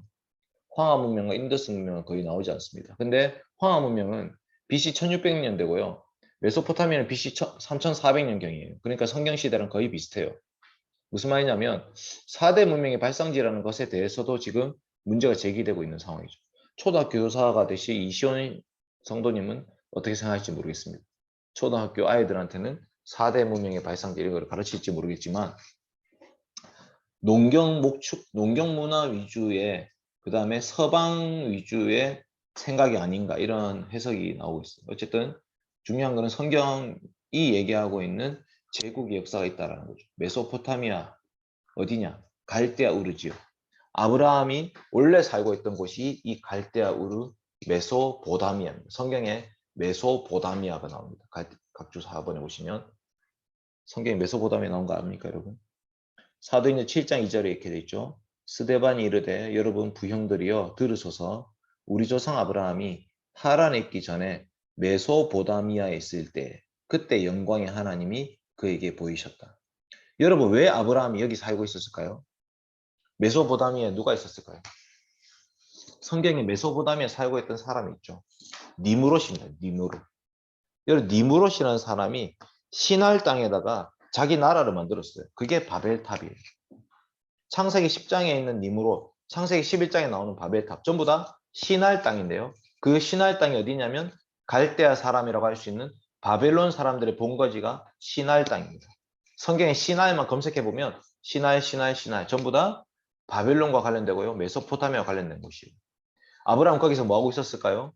황하 문명과 인더스 문명은 거의 나오지 않습니다. 근데 황하 문명은 BC 1600년대고요. 메소포타미아는 BC 3400년경이에요. 그러니까 성경 시대랑 거의 비슷해요. 무슨 말이냐면 4대 문명의 발상지라는 것에 대해서도 지금 문제가 제기되고 있는 상황이죠. 초등학교 교사가 되시 이시온 성도님은 어떻게 생각할지 모르겠습니다. 초등학교 아이들한테는 4대 문명의 발상지 이런 걸 가르칠지 모르겠지만 농경 목축, 농경 문화 위주의 그 다음에 서방 위주의 생각이 아닌가 이런 해석이 나오고 있어요. 어쨌든 중요한 거는 성경이 얘기하고 있는 제국의 역사가 있다는 거죠. 메소포타미아 어디냐? 갈대아 우르 지역. 아브라함이 원래 살고 있던 곳이 이 갈대아 우르 메소포다미아입니다. 성경에 메소포다미아가 나옵니다. 각주 4번에 보시면 성경에 메소포다미아 나온 거 압니까 여러분? 사도행전 7장 2절에 이렇게 돼 있죠. 스데반이 이르되 여러분 부형들이여 들으소서 우리 조상 아브라함이 하란에 있기 전에 메소포다미아에 있을 때 그때 영광의 하나님이 그에게 보이셨다. 여러분 왜 아브라함이 여기 살고 있었을까요? 메소포다미아에 누가 있었을까요? 성경에 메소포다미아에 살고 있던 사람이 있죠. 니무롯입니다. 니무롯. 여러분 니무롯이라는 사람이 시날 땅에다가 자기 나라를 만들었어요. 그게 바벨탑이에요. 창세기 10장에 있는 니무롯, 창세기 11장에 나오는 바벨탑 전부 다 시날 땅인데요. 그 시날 땅이 어디냐면 갈대아 사람이라고 할 수 있는 바벨론 사람들의 본거지가 시날 땅입니다. 성경에 시날만 검색해보면 시날 전부 다 바벨론과 관련되고요. 메소포타미아와 관련된 곳이에요. 아브라함 거기서 뭐하고 있었을까요?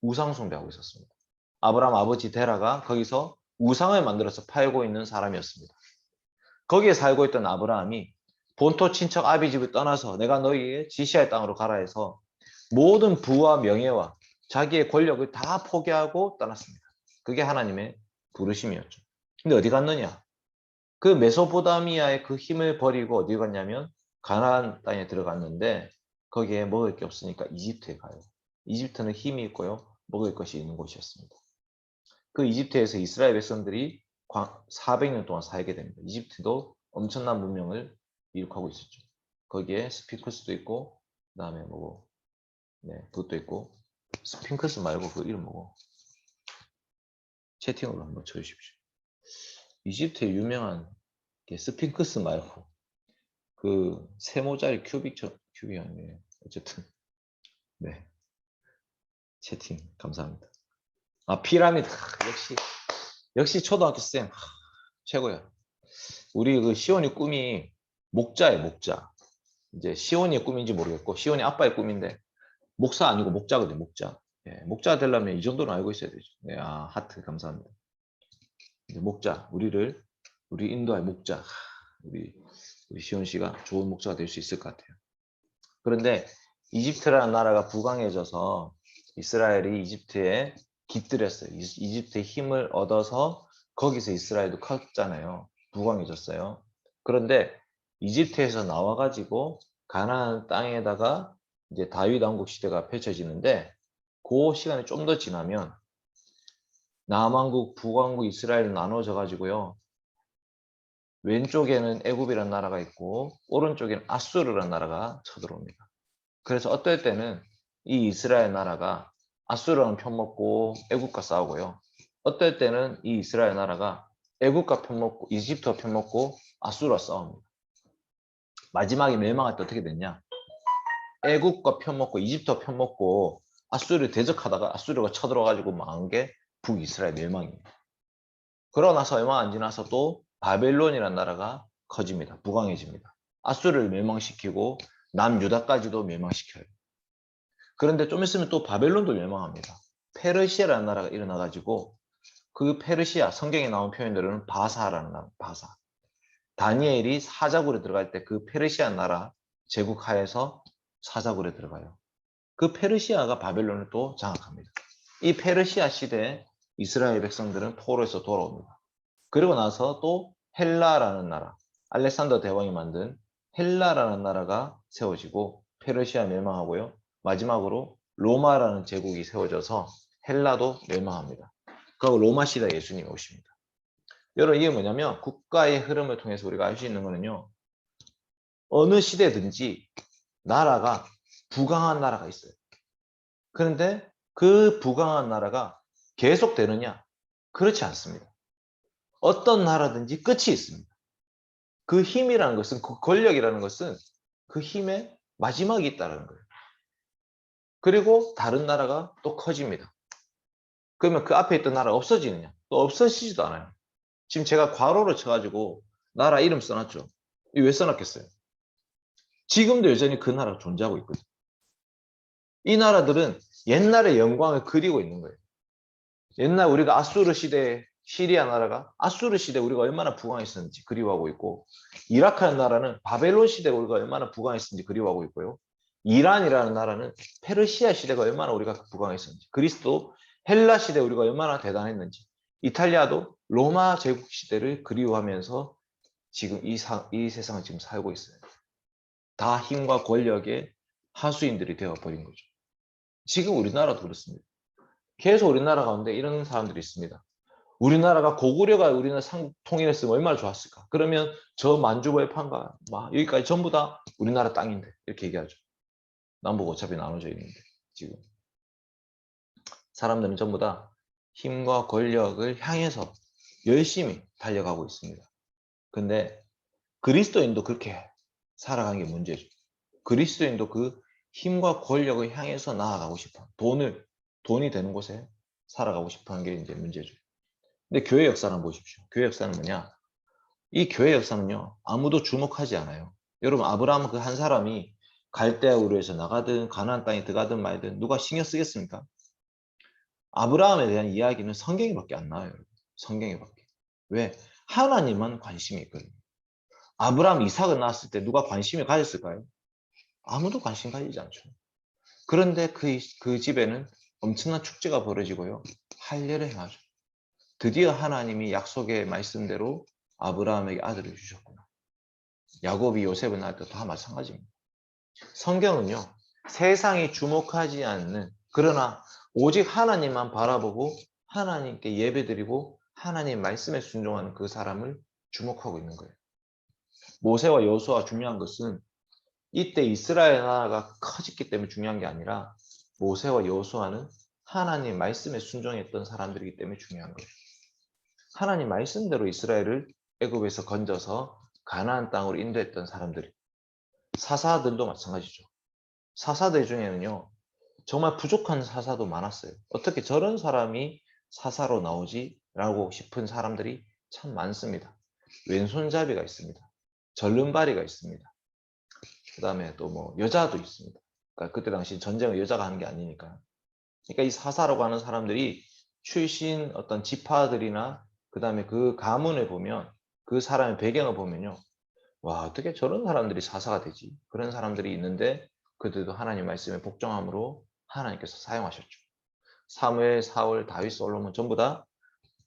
우상 숭배하고 있었습니다. 아브라함 아버지 데라가 거기서 우상을 만들어서 팔고 있는 사람이었습니다. 거기에 살고 있던 아브라함이 본토 친척 아비집을 떠나서 내가 너희의 지시할 땅으로 가라 해서 모든 부와 명예와 자기의 권력을 다 포기하고 떠났습니다. 그게 하나님의 부르심이었죠. 근데 어디 갔느냐? 그 메소포타미아의 그 힘을 버리고 어디 갔냐면 가나안 땅에 들어갔는데 거기에 먹을 게 없으니까 이집트에 가요. 이집트는 힘이 있고요. 먹을 것이 있는 곳이었습니다. 그 이집트에서 이스라엘 백성들이 400년 동안 살게 됩니다. 이집트도 엄청난 문명을 이룩하고 있었죠. 거기에 스핑크스도 있고 그 다음에 그것도 있고 스핑크스 말고 그 이름 뭐고 채팅으로 한번 쳐주십시오. 이집트의 유명한 스핑크스 말고 그 세모짜리 큐빅이 아니에요. 어쨌든 네 채팅 감사합니다. 아 피라미드 역시 초등학교 쌤 최고야. 우리 그 시온이 꿈이 목자예요 목자. 이제 시온이의 꿈인지 모르겠고 시온이 아빠의 꿈인데 목사 아니고 목자거든요 목자. 예, 목자 되려면 이 정도는 알고 있어야 되죠. 네, 아 하트 감사합니다. 이제 목자 우리 인도의 목자 우리 시온 씨가 좋은 목자가 될 수 있을 것 같아요. 그런데 이집트라는 나라가 부강해져서 이스라엘이 이집트에 깃들였어요. 이집트의 힘을 얻어서 거기서 이스라엘도 컸잖아요. 부강해졌어요. 그런데 이집트에서 나와가지고 가나안 땅에다가 이제 다윗 왕국 시대가 펼쳐지는데 그 시간이 좀 더 지나면 남왕국, 북왕국 이스라엘로 나눠져 가지고요. 왼쪽에는 애굽이라는 나라가 있고 오른쪽에는 아수르라는 나라가 쳐들어옵니다. 그래서 어떨 때는 이 이스라엘 나라가 아수르랑 편먹고 애굽과 싸우고요. 어떨 때는 이 이스라엘 나라가 애굽과 편먹고 이집트와 편먹고 아수르와 싸웁니다. 마지막에 멸망할 때 어떻게 됐냐? 애굽과 편먹고 이집트와 편먹고 아수르 대적하다가 아수르가 쳐들어가지고 망한 게 북이스라엘 멸망입니다. 그러고 나서 얼마 안 지나서 또 바벨론이라는 나라가 커집니다. 부강해집니다. 아수르를 멸망시키고 남유다까지도 멸망시켜요. 그런데 좀 있으면 또 바벨론도 멸망합니다. 페르시아라는 나라가 일어나가지고 그 페르시아 성경에 나온 표현들은 바사라는 나라, 바사. 다니엘이 사자굴에 들어갈 때 그 페르시아 나라 제국 하에서 사자굴에 들어가요. 그 페르시아가 바벨론을 또 장악합니다. 이 페르시아 시대에 이스라엘 백성들은 포로에서 돌아옵니다. 그리고 나서 또 헬라라는 나라, 알렉산더 대왕이 만든 헬라라는 나라가 세워지고 페르시아 멸망하고요. 마지막으로 로마라는 제국이 세워져서 헬라도 멸망합니다. 그리고 로마 시대 예수님이 오십니다. 여러분 이게 뭐냐면 국가의 흐름을 통해서 우리가 알 수 있는 거는요. 어느 시대든지 나라가 부강한 나라가 있어요. 그런데 그 부강한 나라가 계속되느냐? 그렇지 않습니다. 어떤 나라든지 끝이 있습니다. 그 힘이라는 것은, 그 권력이라는 것은 그 힘의 마지막이 있다는 거예요. 그리고 다른 나라가 또 커집니다. 그러면 그 앞에 있던 나라가 없어지느냐? 또 없어지지도 않아요. 지금 제가 괄호를 쳐가지고 나라 이름 써놨죠. 왜 써놨겠어요? 지금도 여전히 그 나라가 존재하고 있거든요. 이 나라들은 옛날의 영광을 그리고 있는 거예요. 옛날 우리가 아수르 시대 시리아 나라가 아수르 시대 우리가 얼마나 부강했었는지 그리워하고 있고 이라크라는 나라는 바벨론 시대 우리가 얼마나 부강했었는지 그리워하고 있고요. 이란이라는 나라는 페르시아 시대가 얼마나 우리가 부강했었는지 그리스도 헬라 시대 우리가 얼마나 대단했는지 이탈리아도 로마 제국 시대를 그리워하면서 지금 이 세상을 지금 살고 있어요. 다 힘과 권력의 하수인들이 되어버린 거죠. 지금 우리나라도 그렇습니다. 계속 우리나라 가운데 이런 사람들이 있습니다. 우리나라가 고구려가 우리나라 삼국 통일했으면 얼마나 좋았을까. 그러면 저 만주벌판과 막 여기까지 전부 다 우리나라 땅인데 이렇게 얘기하죠. 남북 어차피 나눠져 있는데 지금 사람들은 전부 다 힘과 권력을 향해서 열심히 달려가고 있습니다. 근데 그리스도인도 그렇게 살아가는 게 문제죠. 그리스도인도 그 힘과 권력을 향해서 나아가고 싶어. 돈이 되는 곳에 살아가고 싶어 하는 게 이제 문제죠. 근데 교회 역사는 보십시오. 교회 역사는 뭐냐? 이 교회 역사는요, 아무도 주목하지 않아요. 여러분, 아브라함 그 한 사람이 갈대아 우르에서 나가든 가나안 땅에 들어가든 말든 누가 신경 쓰겠습니까? 아브라함에 대한 이야기는 성경에밖에 안 나와요. 성경에밖에. 왜? 하나님만 관심이 있거든요. 아브라함 이삭을 낳았을 때 누가 관심을 가졌을까요? 아무도 관심 가지지 않죠. 그런데 그 집에는 엄청난 축제가 벌어지고요. 할례를 행하죠. 드디어 하나님이 약속의 말씀대로 아브라함에게 아들을 주셨구나. 야곱이 요셉을 낳을 때 다 마찬가지입니다. 성경은요. 세상이 주목하지 않는 그러나 오직 하나님만 바라보고 하나님께 예배드리고 하나님 말씀에 순종하는 그 사람을 주목하고 있는 거예요. 모세와 여호수아가 중요한 것은 이때 이스라엘 나라가 커졌기 때문에 중요한 게 아니라 모세와 여호수아는 하나님 말씀에 순종했던 사람들이기 때문에 중요한 거예요. 하나님 말씀대로 이스라엘을 애굽에서 건져서 가나안 땅으로 인도했던 사람들이 사사들도 마찬가지죠. 사사들 중에는요, 정말 부족한 사사도 많았어요. 어떻게 저런 사람이 사사로 나오지? 라고 싶은 사람들이 참 많습니다. 왼손잡이가 있습니다. 절름발이가 있습니다. 그 다음에 또 뭐 여자도 있습니다. 그러니까 그때 당시 전쟁을 여자가 하는 게 아니니까. 그러니까 이 사사라고 하는 사람들이 출신 어떤 지파들이나 그 다음에 그 가문을 보면 그 사람의 배경을 보면요. 와, 어떻게 저런 사람들이 사사가 되지? 그런 사람들이 있는데 그들도 하나님 말씀에 복종함으로 하나님께서 사용하셨죠. 사무엘, 사울, 다윗, 솔로몬 전부 다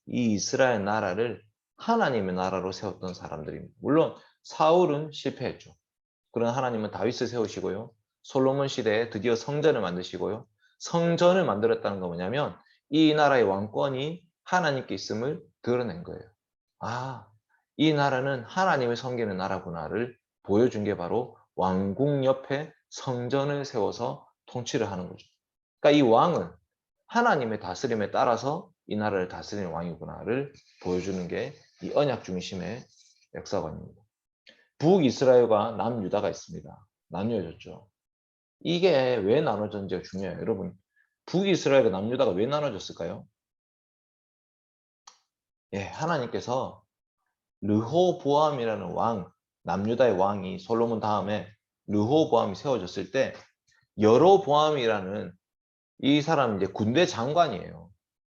이 이스라엘 나라를 하나님의 나라로 세웠던 사람들입니다. 물론 사울은 실패했죠. 그러나 하나님은 다윗을 세우시고요. 솔로몬 시대에 드디어 성전을 만드시고요. 성전을 만들었다는 건 뭐냐면 이 나라의 왕권이 하나님께 있음을 드러낸 거예요. 아, 이 나라는 하나님을 섬기는 나라구나를 보여준 게 바로 왕궁 옆에 성전을 세워서 통치를 하는 거죠. 그러니까 이 왕은 하나님의 다스림에 따라서 이 나라를 다스리는 왕이구나를 보여주는 게 이 언약 중심의 역사관입니다. 북이스라엘과 남유다가 있습니다. 나뉘어졌죠. 이게 왜 나눠졌는지가 중요해요. 여러분, 북이스라엘과 남유다가 왜 나눠졌을까요? 예, 하나님께서 르호보암이라는 왕, 남유다의 왕이 솔로몬 다음에 르호보암이 세워졌을 때 여로보암이라는 이 사람은 이제 군대 장관이에요.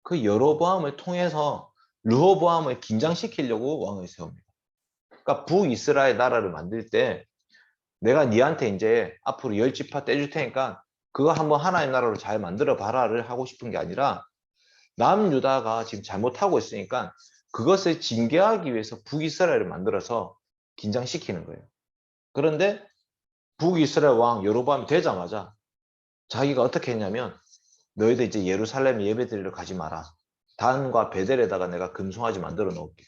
그 여로보암을 통해서 르호보암을 긴장시키려고 왕을 세웁니다. 그러니까 북이스라엘 나라를 만들 때 내가 니한테 이제 앞으로 10지파 떼줄 테니까 그거 한번 하나님 나라로 잘 만들어 봐라를 하고 싶은 게 아니라 남유다가 지금 잘못하고 있으니까 그것을 징계하기 위해서 북이스라엘을 만들어서 긴장시키는 거예요. 그런데 북이스라엘 왕 여로보암이 되자마자 자기가 어떻게 했냐면 너희들 이제 예루살렘 예배드리러 가지 마라. 단과 베델에다가 내가 금송아지 만들어 놓을게.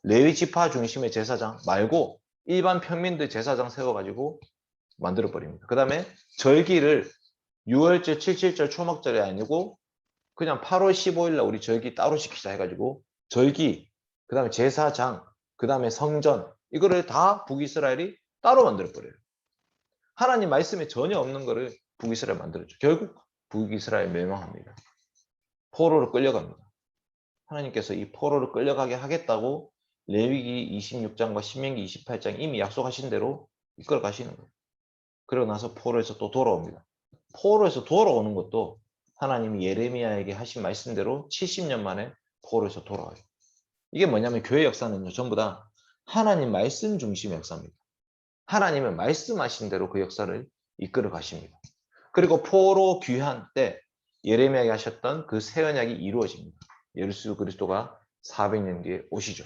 레위 지파 중심의 제사장 말고 일반 평민들 제사장 세워가지고 만들어 버립니다. 그 다음에 절기를 6월절, 7.7절 초막절이 아니고 그냥 8월 15일 날 우리 절기 따로 시키자 해가지고 절기, 그 다음에 제사장, 그 다음에 성전 이거를 다 북이스라엘이 따로 만들어 버려요. 하나님 말씀에 전혀 없는 거를 북이스라엘 만들었죠. 결국 북이스라엘 멸망합니다. 포로로 끌려갑니다. 하나님께서 이 포로를 끌려가게 하겠다고 레위기 26장과 신명기 28장 이미 약속하신 대로 이끌어 가시는 거예요. 그러고 나서 포로에서 또 돌아옵니다. 포로에서 돌아오는 것도 하나님이 예레미야에게 하신 말씀대로 70년 만에 포로에서 돌아와요. 이게 뭐냐면 교회 역사는요, 전부 다 하나님 말씀 중심의 역사입니다. 하나님은 말씀하신 대로 그 역사를 이끌어 가십니다. 그리고 포로 귀환 때 예레미야에게 하셨던 그 새 언약이 이루어집니다. 예수 그리스도가 400년 뒤에 오시죠.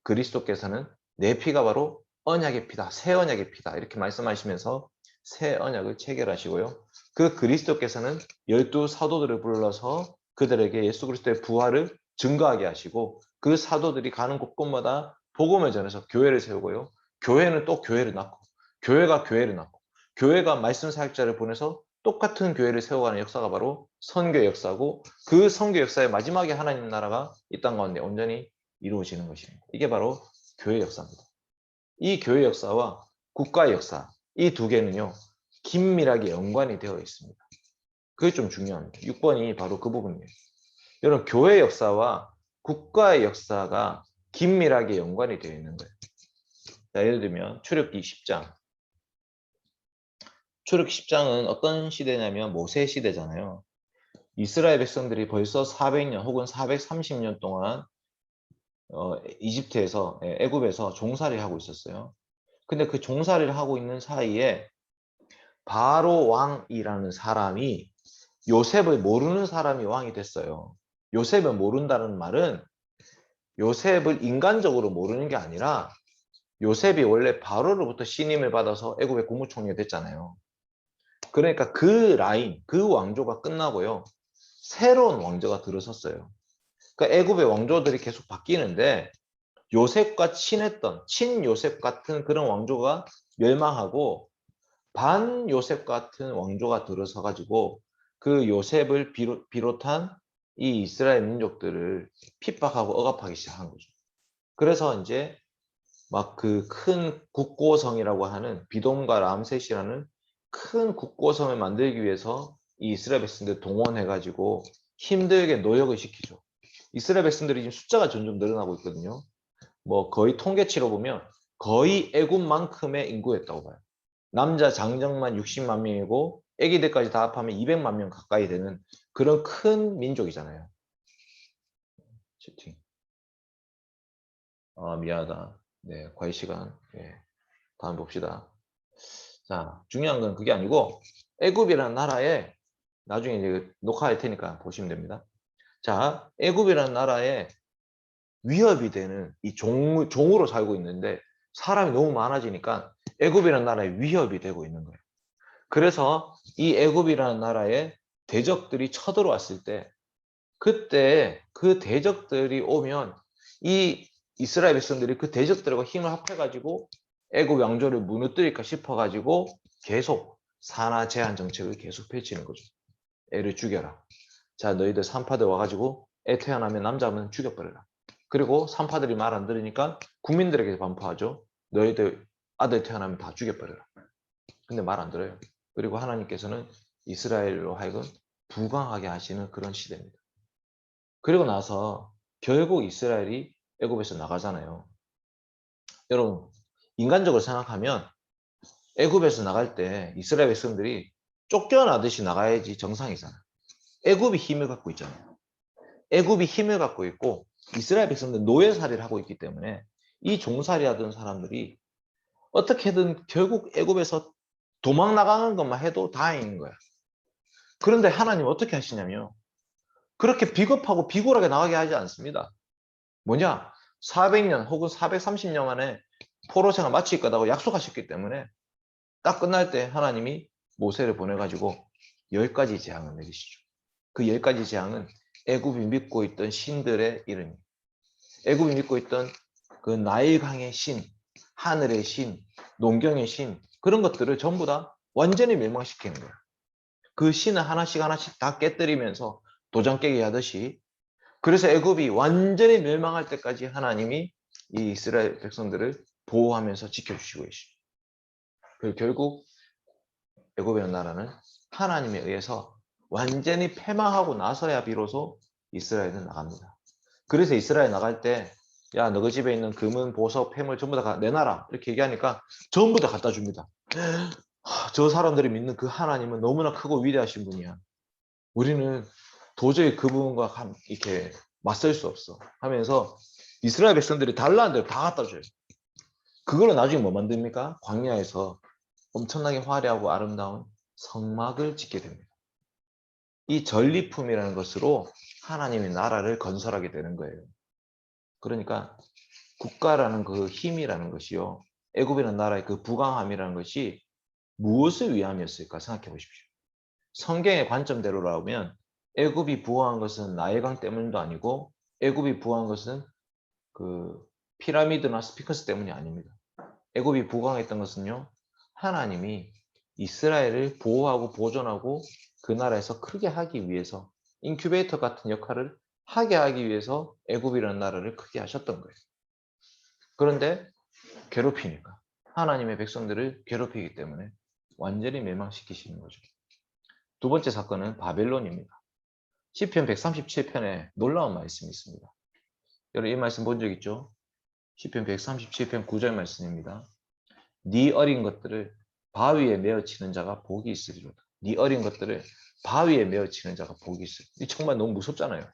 그리스도께서는 내 피가 바로 언약의 피다, 새 언약의 피다 이렇게 말씀하시면서 새 언약을 체결하시고요. 그 그리스도께서는 12 사도들을 불러서 그들에게 예수 그리스도의 부활을 증거하게 하시고 그 사도들이 가는 곳곳마다 복음을 전해서 교회를 세우고요. 교회는 또 교회를 낳고 교회가 교회를 낳고 교회가 말씀 사역자를 보내서 똑같은 교회를 세워가는 역사가 바로 선교 역사고 그 선교 역사의 마지막에 하나님 나라가 이 땅 가운데 온전히 이루어지는 것입니다. 이게 바로 교회 역사입니다. 이 교회 역사와 국가의 역사 이 두 개는요 긴밀하게 연관이 되어 있습니다. 그게 좀 중요합니다. 6번이 바로 그 부분이에요. 여러분 교회 역사와 국가의 역사가 긴밀하게 연관이 되어 있는 거예요. 자, 예를 들면 출애굽기 10장 출애굽기 10장은 어떤 시대냐면 모세 시대잖아요. 이스라엘 백성들이 벌써 400년 혹은 430년 동안 이집트에서 애굽에서 종살이를 하고 있었어요. 근데 그 종살이를 하고 있는 사이에 바로 왕이라는 사람이 요셉을 모르는 사람이 왕이 됐어요. 요셉을 모른다는 말은 요셉을 인간적으로 모르는 게 아니라 요셉이 원래 바로로부터 신임을 받아서 애굽의 국무총리가 됐잖아요. 그러니까 그 라인, 그 왕조가 끝나고요. 새로운 왕조가 들어섰어요. 그러니까 애굽의 왕조들이 계속 바뀌는데 요셉과 친했던 친요셉 같은 그런 왕조가 멸망하고 반 요셉 같은 왕조가 들어서 가지고 그 요셉을 비롯한 이 이스라엘 민족들을 핍박하고 억압하기 시작한 거죠. 그래서 이제 막 그 큰 국고성이라고 하는 비돔과 람셋이라는 큰 국고성을 만들기 위해서 이 이스라엘 백성들 동원해가지고 힘들게 노력을 시키죠. 이스라엘 백성들이 지금 숫자가 점점 늘어나고 있거든요. 뭐 거의 통계치로 보면 거의 애굽만큼의 인구였다고 봐요. 남자 장정만 60만 명이고 애기들까지 다 합하면 200만 명 가까이 되는 그런 큰 민족이잖아요. 채팅. 아, 미안하다. 네, 과외 시간. 네, 다음 봅시다. 자, 중요한 건 그게 아니고 애굽이라는 나라에 나중에 이제 녹화할 테니까 보시면 됩니다. 자, 애굽이라는 나라에 위협이 되는 이 종으로 살고 있는데 사람이 너무 많아지니까 애굽이라는 나라에 위협이 되고 있는 거예요. 그래서 이 애굽이라는 나라에 대적들이 쳐들어왔을 때 그때 그 대적들이 오면 이 이스라엘 백성들이 그 대적들과 힘을 합해가지고 애굽 왕조를 무너뜨릴까 싶어가지고 계속 산하 제한 정책을 계속 펼치는 거죠. 애를 죽여라. 자, 너희들 산파들 와가지고 애 태어나면 남자면 죽여버려라. 그리고 산파들이 말 안 들으니까 국민들에게 반포하죠. 너희들 아들 태어나면 다 죽여버려라. 근데 말 안 들어요. 그리고 하나님께서는 이스라엘로 하여금 부강하게 하시는 그런 시대입니다. 그리고 나서 결국 이스라엘이 애굽에서 나가잖아요. 여러분, 인간적으로 생각하면 애굽에서 나갈 때 이스라엘 백성들이 쫓겨나듯이 나가야지 정상이잖아요. 애굽이 힘을 갖고 있잖아요. 애굽이 힘을 갖고 있고 이스라엘 백성들 노예살이를 하고 있기 때문에 이 종살이 하던 사람들이 어떻게든 결국 애굽에서 도망 나가는 것만 해도 다행인 거야. 그런데 하나님 어떻게 하시냐면요. 그렇게 비겁하고 비굴하게 나가게 하지 않습니다. 뭐냐? 400년 혹은 430년 안에 포로생활 마칠 거라고 약속하셨기 때문에 딱 끝날 때 하나님이 모세를 보내가지고 10가지 재앙을 내리시죠. 그 10가지 재앙은 애굽이 믿고 있던 신들의 이름이에요. 애굽이 믿고 있던 그 나일강의 신, 하늘의 신, 농경의 신 그런 것들을 전부 다 완전히 멸망시키는 거예요. 그 신을 하나씩 하나씩 다 깨뜨리면서 도장 깨기 하듯이 그래서 애굽이 완전히 멸망할 때까지 하나님이 이 이스라엘 백성들을 보호하면서 지켜주시고 계시죠. 그리고 결국 애굽이라는 나라는 하나님에 의해서 완전히 패망하고 나서야 비로소 이스라엘은 나갑니다. 그래서 이스라엘 나갈 때 야, 너희 집에 있는 금은, 보석, 폐물 전부 다 내놔라 이렇게 얘기하니까 전부 다 갖다 줍니다. 저 사람들이 믿는 그 하나님은 너무나 크고 위대하신 분이야. 우리는 도저히 그분과 이렇게 맞설 수 없어 하면서 이스라엘 백성들이 달라는 대로 다 갖다 줘요. 그걸로 나중에 뭐 만듭니까? 광야에서 엄청나게 화려하고 아름다운 성막을 짓게 됩니다. 이 전리품이라는 것으로 하나님의 나라를 건설하게 되는 거예요. 그러니까 국가라는 그 힘이라는 것이요. 애굽이라는 나라의 그 부강함이라는 것이 무엇을 위함이었을까 생각해 보십시오. 성경의 관점대로라면 애굽이 부강한 것은 나일강 때문도 아니고 애굽이 부강한 것은 그 피라미드나 스피커스 때문이 아닙니다. 애굽이 부강했던 것은요. 하나님이 이스라엘을 보호하고 보존하고 그 나라에서 크게 하기 위해서 인큐베이터 같은 역할을 하게 하기 위해서 애굽이라는 나라를 크게 하셨던 거예요. 그런데 괴롭히니까 하나님의 백성들을 괴롭히기 때문에 완전히 멸망시키시는 거죠. 두 번째 사건은 바벨론입니다. 시편 137편에 놀라운 말씀이 있습니다. 여러분 이 말씀 본 적 있죠? 시편 137편 9절 말씀입니다. 네 어린 것들을 바위에 메어치는 자가 복이 있으리로다. 네 어린 것들을 바위에 메어치는 자가 복이 있으리로다. 이 정말 너무 무섭잖아요.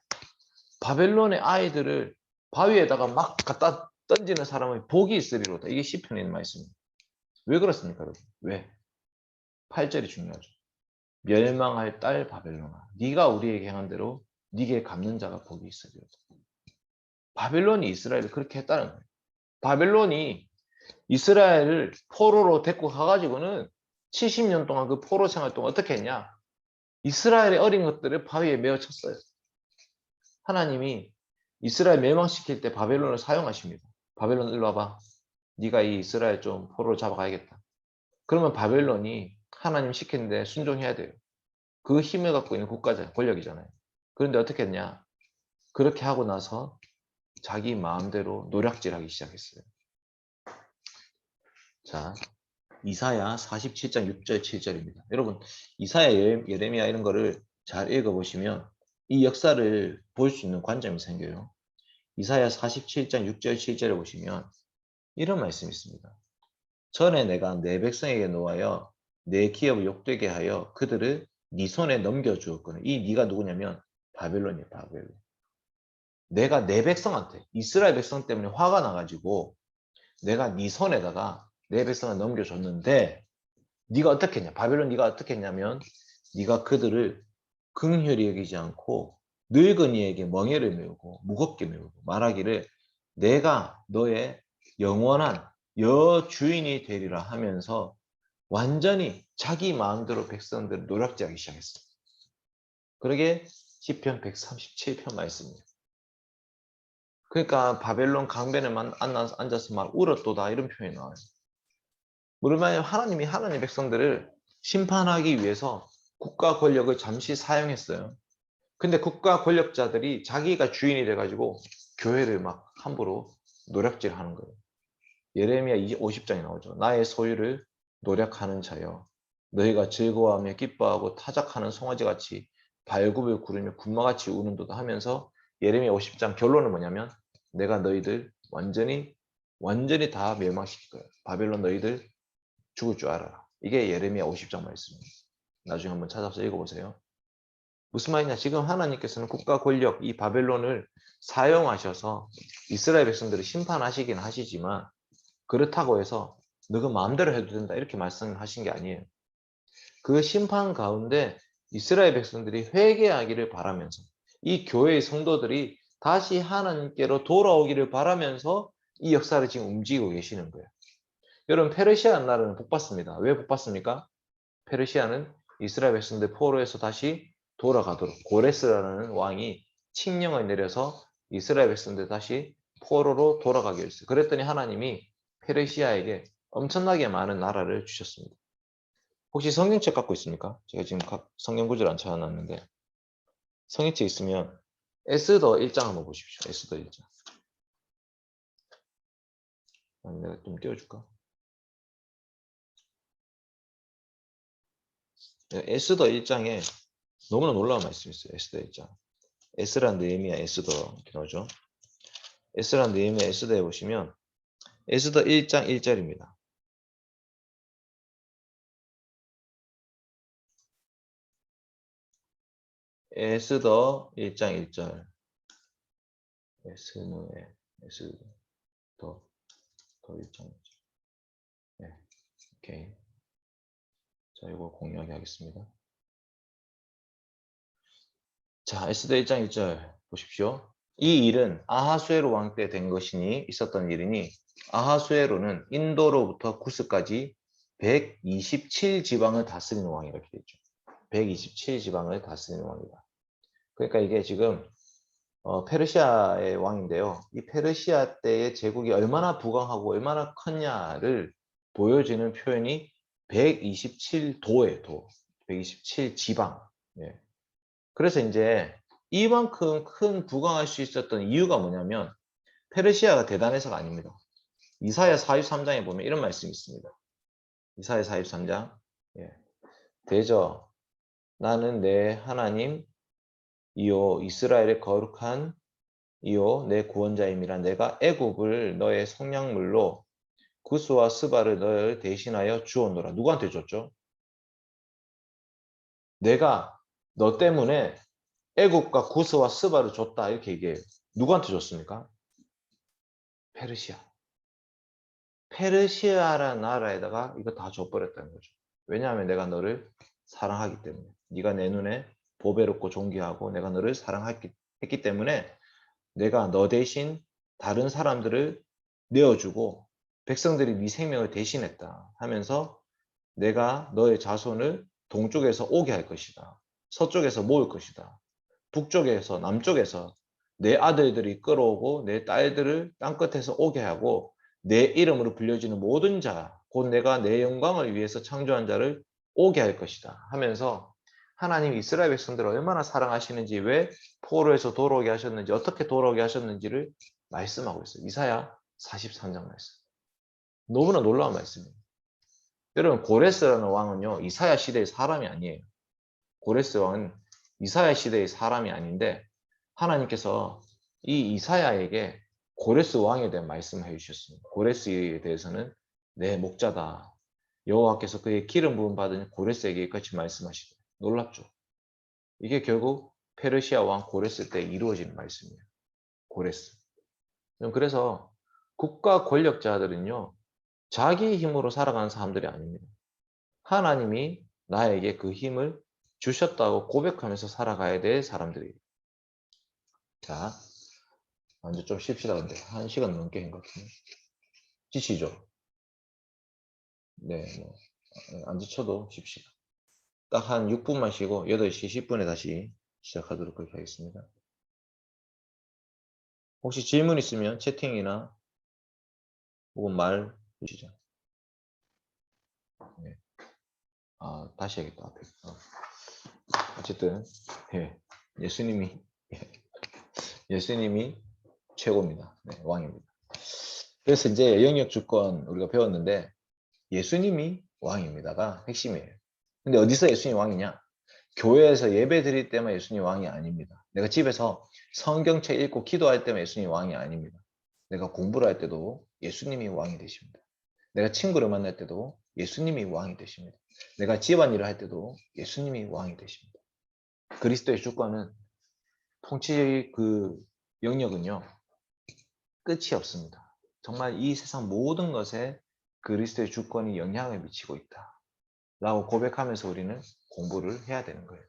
바벨론의 아이들을 바위에다가 막 갖다 던지는 사람의 복이 있으리로다. 이게 시편에 있는 말씀입니다. 왜 그렇습니까, 여러분? 왜? 8절이 중요하죠. 멸망할 딸 바벨론아, 네가 우리에게 행한 대로 네게 갚는 자가 복이 있으리로다. 바벨론이 이스라엘을 그렇게 했다는 거예요. 바벨론이 이스라엘을 포로로 데리고 가가지고는 70년 동안 그 포로 생활 동안 어떻게 했냐? 이스라엘의 어린 것들을 바위에 메어 쳤어요. 하나님이 이스라엘 멸망시킬 때 바벨론을 사용하십니다. 바벨론 일로 와봐. 네가 이 이스라엘 좀 포로로 잡아가야겠다. 그러면 바벨론이 하나님 시키는데 순종해야 돼요. 그 힘을 갖고 있는 국가자, 권력이잖아요. 그런데 어떻게 했냐? 그렇게 하고 나서 자기 마음대로 노략질하기 시작했어요. 자, 이사야 47장 6절 7절입니다. 여러분, 이사야, 예레미야 이런 거를 잘 읽어보시면 이 역사를 볼 수 있는 관점이 생겨요. 이사야 47장 6절 7절에 보시면 이런 말씀이 있습니다. 전에 내가 내 백성에게 놓아여 내 기업을 욕되게 하여 그들을 네 손에 넘겨주었거든. 이 네가 누구냐면 바벨론이에요. 바벨론. 내가 내 백성한테 이스라엘 백성 때문에 화가 나가지고 내가 네 손에다가 내 백성을 넘겨줬는데 네가 어떻게 했냐? 바벨론 네가 어떻게 했냐면 네가 그들을 긍휼히 여기지 않고 늙은이에게 멍에를 메우고 무겁게 메우고 말하기를 내가 너의 영원한 여주인이 되리라 하면서 완전히 자기 마음대로 백성들을 노략질하기 시작했어요. 그러게 시편 137편 말씀입니다. 그러니까 바벨론 강변에 앉아서 막 울었도다 이런 표현이 나와요. 물론 하나님이 하나님의 백성들을 심판하기 위해서 국가 권력을 잠시 사용했어요. 근데 국가 권력자들이 자기가 주인이 돼가지고 교회를 막 함부로 노략질하는 거예요. 예레미야 50장에 나오죠. 나의 소유를 노략하는 자여 너희가 즐거워하며 기뻐하고 타작하는 송아지같이 발굽을 구르며 군마같이 우는도다 하면서 예레미야 50장 결론은 뭐냐면 내가 너희들 완전히 다 멸망시킬 거예요. 바벨론 너희들 죽을 줄 알아라. 이게 예레미야 50장 말씀입니다. 나중에 한번 찾아서 읽어보세요. 무슨 말이냐? 지금 하나님께서는 국가 권력, 이 바벨론을 사용하셔서 이스라엘 백성들을 심판하시긴 하시지만 그렇다고 해서 너가 마음대로 해도 된다 이렇게 말씀하신 게 아니에요. 그 심판 가운데 이스라엘 백성들이 회개하기를 바라면서 이 교회의 성도들이 다시 하나님께로 돌아오기를 바라면서 이 역사를 지금 움직이고 계시는 거예요. 여러분 페르시아 나라는 복받습니다. 왜 복받습니까? 페르시아는 이스라엘 백성들 포로에서 다시 돌아가도록 고레스라는 왕이 칙령을 내려서 이스라엘 백성들 다시 포로로 돌아가게 했어요. 그랬더니 하나님이 페르시아에게 엄청나게 많은 나라를 주셨습니다. 혹시 성경책 갖고 있습니까? 제가 지금 성경 구절을 안 찾아놨는데 성경책 있으면 에스더 1장 한번 보십시오. 에스더 1장. 내가 좀 띄워줄까? 에스더 1장에 너무나 놀라운 말씀이 있어요. 에스더 1장. 에스라, 느헤미야, 에스더 이렇게 나오죠. 에스라, 느헤미야, 에스더에 보시면 에스더 1장 1절입니다. 에스더 1장 1절. 에스더 1장 1절. 네, 오케이. 자, 이거 공유하게 하겠습니다. 자, 에스더 1장 1절 보십시오. 이 일은 아하수에로 왕 때 된 것이니 있었던 일이니 아하수에로는 인도로부터 구스까지 127지방을 다스리는 왕이 이렇게 되죠. 127지방을 다스리는 왕이다. 그러니까 이게 지금 페르시아의 왕인데요. 이 페르시아 때의 제국이 얼마나 부강하고 얼마나 컸냐를 보여주는 표현이 127도예요. 도. 127지방. 예. 그래서 이제 이만큼 큰 부강할 수 있었던 이유가 뭐냐면 페르시아가 대단해서가 아닙니다. 이사야 43장에 보면 이런 말씀이 있습니다. 이사야 43장. 예. 대저 나는 내 하나님 이요 이스라엘의 거룩한 이요 내 구원자임이라 내가 애굽을 너의 성량물로 구스와 스바를 너를 대신하여 주었노라. 누구한테 줬죠? 내가 너 때문에 애굽과 구스와 스바를 줬다 이렇게 얘기해요. 누구한테 줬습니까? 페르시아. 페르시아라는 나라에다가 이거 다 줘버렸다는 거죠. 왜냐하면 내가 너를 사랑하기 때문에. 네가 내 눈에 보배롭고 존귀하고 내가 너를 사랑했기 때문에 내가 너 대신 다른 사람들을 내어주고 백성들이 네 생명을 대신했다 하면서 내가 너의 자손을 동쪽에서 오게 할 것이다. 서쪽에서 모을 것이다. 북쪽에서 남쪽에서 내 아들들이 끌어오고 내 딸들을 땅끝에서 오게 하고 내 이름으로 불려지는 모든 자, 곧 내가 내 영광을 위해서 창조한 자를 오게 할 것이다 하면서 하나님 이스라엘 백성들을 얼마나 사랑하시는지, 왜 포로에서 돌아오게 하셨는지, 어떻게 돌아오게 하셨는지를 말씀하고 있어요. 이사야 43장 말씀. 너무나 놀라운 말씀이에요. 여러분 고레스라는 왕은요 이사야 시대의 사람이 아니에요. 고레스 왕은 이사야 시대의 사람이 아닌데 하나님께서 이 이사야에게 고레스 왕에 대한 말씀을 해주셨습니다. 고레스에 대해서는 내 목자다. 여호와께서 그의 기름 부음 받은 고레스에게 같이 말씀하시죠. 놀랍죠. 이게 결국 페르시아 왕 고레스 때 이루어진 말씀이에요. 고레스. 그래서 국가 권력자들은요 자기 힘으로 살아가는 사람들이 아닙니다. 하나님이 나에게 그 힘을 주셨다고 고백하면서 살아가야 될 사람들이에요. 자, 먼저 좀 쉽시다. 근데 1시간 넘게 한 것 같은데. 지치죠? 네, 뭐, 안 지쳐도 쉽시다. 딱 한 6분만 쉬고 8시 10분에 다시 시작하도록 그렇게 하겠습니다. 혹시 질문 있으면 채팅이나 혹은 말 주시죠. 네. 아, 다시 해야겠다. 앞에. 어쨌든, 예. 예수님이 최고입니다. 네, 왕입니다. 그래서 이제 영역 주권 우리가 배웠는데 예수님이 왕입니다가 핵심이에요. 근데 어디서 예수님이 왕이냐? 교회에서 예배 드릴 때만 예수님이 왕이 아닙니다. 내가 집에서 성경책 읽고 기도할 때만 예수님이 왕이 아닙니다. 내가 공부를 할 때도 예수님이 왕이 되십니다. 내가 친구를 만날 때도 예수님이 왕이 되십니다. 내가 집안일을 할 때도 예수님이 왕이 되십니다. 그리스도의 주권은 통치 그 영역은요 끝이 없습니다. 정말 이 세상 모든 것에 그리스도의 주권이 영향을 미치고 있다 라고 고백하면서 우리는 공부를 해야 되는 거예요.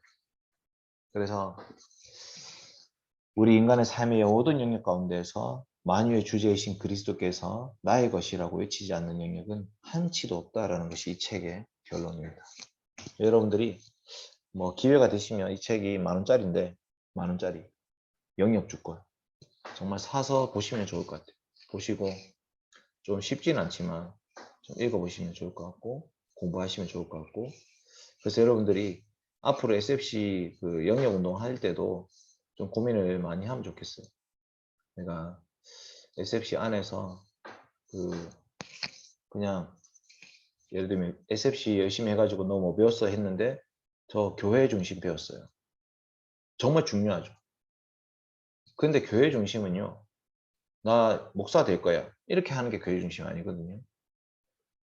그래서 우리 인간의 삶의 모든 영역 가운데에서 만유의 주제이신 그리스도께서 나의 것이라고 외치지 않는 영역은 한치도 없다라는 것이 이 책의 결론입니다. 여러분들이 뭐 기회가 되시면 이 책이 10,000원짜리인데 10,000원짜리 영역 주권 정말 사서 보시면 좋을 것 같아요. 보시고 좀 쉽진 않지만 좀 읽어보시면 좋을 것 같고 공부하시면 좋을 것 같고 그래서 여러분들이 앞으로 SFC 그 영역 운동 할 때도 좀 고민을 많이 하면 좋겠어요. 내가 SFC 안에서 그냥 예를 들면 SFC 열심히 해가지고 너무 뭐 배웠어 했는데 저 교회 중심 배웠어요. 정말 중요하죠. 근데 교회 중심은요. 나 목사 될 거야. 이렇게 하는 게 교회 중심 아니거든요.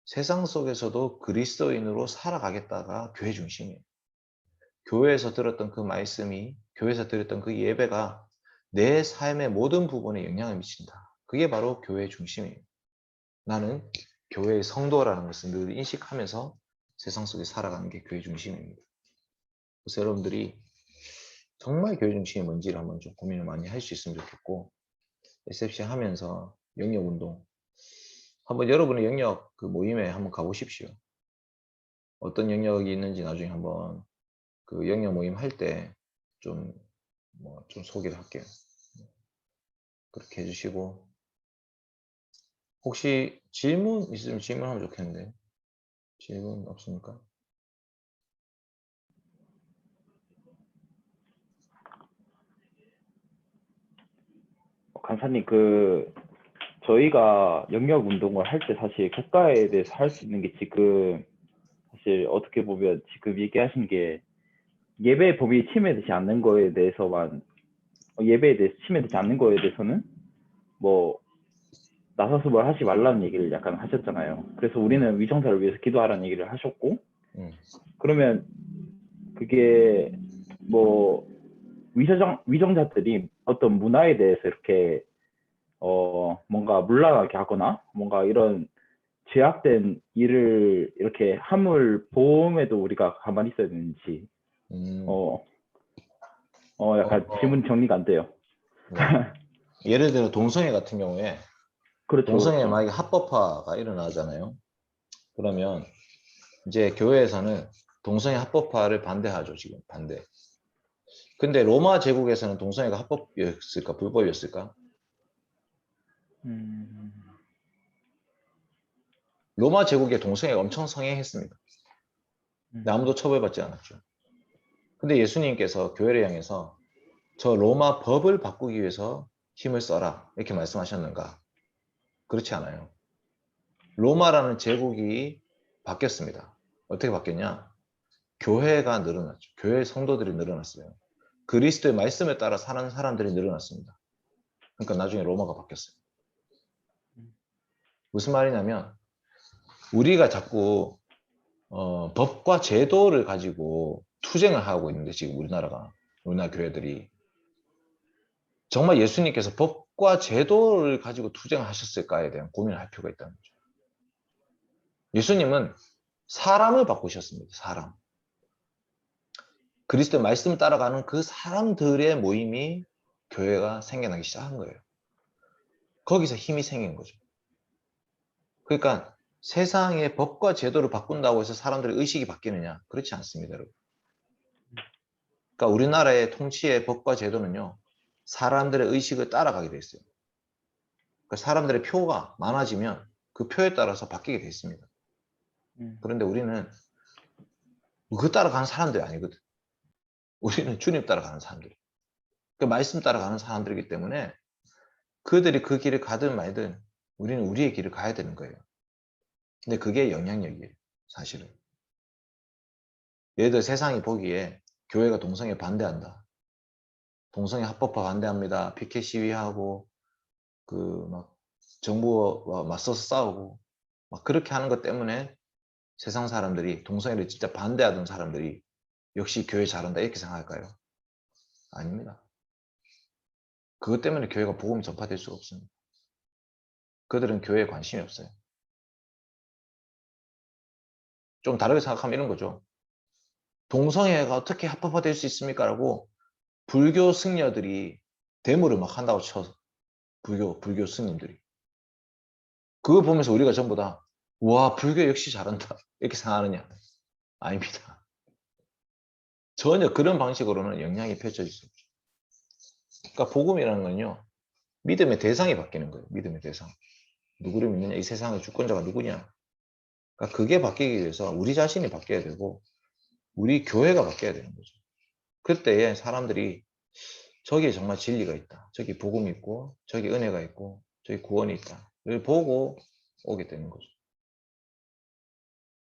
세상 속에서도 그리스도인으로 살아가겠다가 교회 중심이에요. 교회에서 들었던 그 말씀이, 교회에서 들었던 그 예배가 내 삶의 모든 부분에 영향을 미친다. 그게 바로 교회의 중심이에요. 나는 교회의 성도라는 것을 늘 인식하면서 세상 속에 살아가는 게 교회 중심입니다. 그래서 여러분들이 정말 교회 중심이 뭔지를 한번 좀 고민을 많이 할 수 있으면 좋겠고 SFC 하면서 영역 운동 한번 여러분의 영역 그 모임에 한번 가보십시오. 어떤 영역이 있는지 나중에 한번 그 영역 모임 할 때 좀 좀 소개를 할게요. 그렇게 해주시고 혹시 질문 있으면 질문하면 좋겠는데 질문 없습니까? 간사님, 저희가 영역 운동을 할 때 사실 국가에 대해서 할 수 있는 게 지금 사실 어떻게 보면 지금 얘기하신 게 예배 범위 침해되지 않는 거에 대해서만 예배에 대해서 침해되지 않는 거에 대해서는 뭐 나서서 뭘 하지 말라는 얘기를 약간 하셨잖아요. 그래서 우리는 위정자를 위해서 기도하라는 얘기를 하셨고 그러면 그게 뭐 위정자들이 어떤 문화에 대해서 이렇게 뭔가 문란하게 하거나 뭔가 이런 제약된 일을 이렇게 함을 보험에도 우리가 가만히 있어야 되는지 약간 질문 정리가 안 돼요. 네. 예를 들어 동성애 같은 경우에 그렇죠. 동성애 그렇죠. 만약에 합법화가 일어나잖아요. 그러면 이제 교회에서는 동성애 합법화를 반대하죠. 지금 반대. 근데 로마 제국에서는 동성애가 합법이었을까 불법이었을까? 로마 제국에 동성애가 엄청 성행했습니다. 근데 아무도 처벌받지 않았죠. 근데 예수님께서 교회를 향해서 저 로마 법을 바꾸기 위해서 힘을 써라 이렇게 말씀하셨는가? 그렇지 않아요. 로마라는 제국이 바뀌었습니다. 어떻게 바뀌었냐? 교회가 늘어났죠. 교회 성도들이 늘어났어요. 그리스도의 말씀에 따라 사는 사람들이 늘어났습니다. 그러니까 나중에 로마가 바뀌었어요. 무슨 말이냐면 우리가 자꾸 법과 제도를 가지고 투쟁을 하고 있는데 지금 우리나라 교회들이 정말 예수님께서 법과 제도를 가지고 투쟁하셨을까에 대한 고민을 할 필요가 있다는 거죠. 예수님은 사람을 바꾸셨습니다. 사람. 그리스도의 말씀을 따라가는 그 사람들의 모임이 교회가 생겨나기 시작한 거예요. 거기서 힘이 생긴 거죠. 그러니까 세상의 법과 제도를 바꾼다고 해서 사람들의 의식이 바뀌느냐? 그렇지 않습니다, 여러분. 그러니까 우리나라의 통치의 법과 제도는요, 사람들의 의식을 따라가게 돼 있어요. 그러니까 사람들의 표가 많아지면 그 표에 따라서 바뀌게 돼 있습니다. 그런데 우리는 그 따라가는 사람들이 아니거든. 우리는 주님 따라가는 사람들. 그 말씀 따라가는 사람들이기 때문에 그들이 그 길을 가든 말든 우리는 우리의 길을 가야 되는 거예요. 근데 그게 영향력이에요, 사실은. 예를 들어 세상이 보기에 교회가 동성애 반대한다. 동성애 합법화 반대합니다. 피켓 시위하고 그 막 정부와 맞서서 싸우고 막 그렇게 하는 것 때문에 세상 사람들이 동성애를 진짜 반대하던 사람들이 역시 교회 잘한다 이렇게 생각할까요? 아닙니다. 그것 때문에 교회가 복음이 전파될 수가 없습니다. 그들은 교회에 관심이 없어요. 좀 다르게 생각하면 이런 거죠. 동성애가 어떻게 합법화될 수 있습니까? 라고 불교 승려들이 데모를 막 한다고 쳐. 불교 스님들이. 그거 보면서 우리가 전부 다, 와, 불교 역시 잘한다. 이렇게 생각하느냐? 아닙니다. 전혀 그런 방식으로는 영향이 펼쳐질 수 없죠. 그러니까 복음이라는 건요, 믿음의 대상이 바뀌는 거예요. 믿음의 대상. 누구를 믿느냐? 이 세상의 주권자가 누구냐? 그러니까 그게 바뀌기 위해서 우리 자신이 바뀌어야 되고, 우리 교회가 바뀌어야 되는 거죠. 그때에 사람들이 저기에 정말 진리가 있다. 저기 복음이 있고, 저기 은혜가 있고, 저기 구원이 있다. 를 보고 오게 되는 거죠.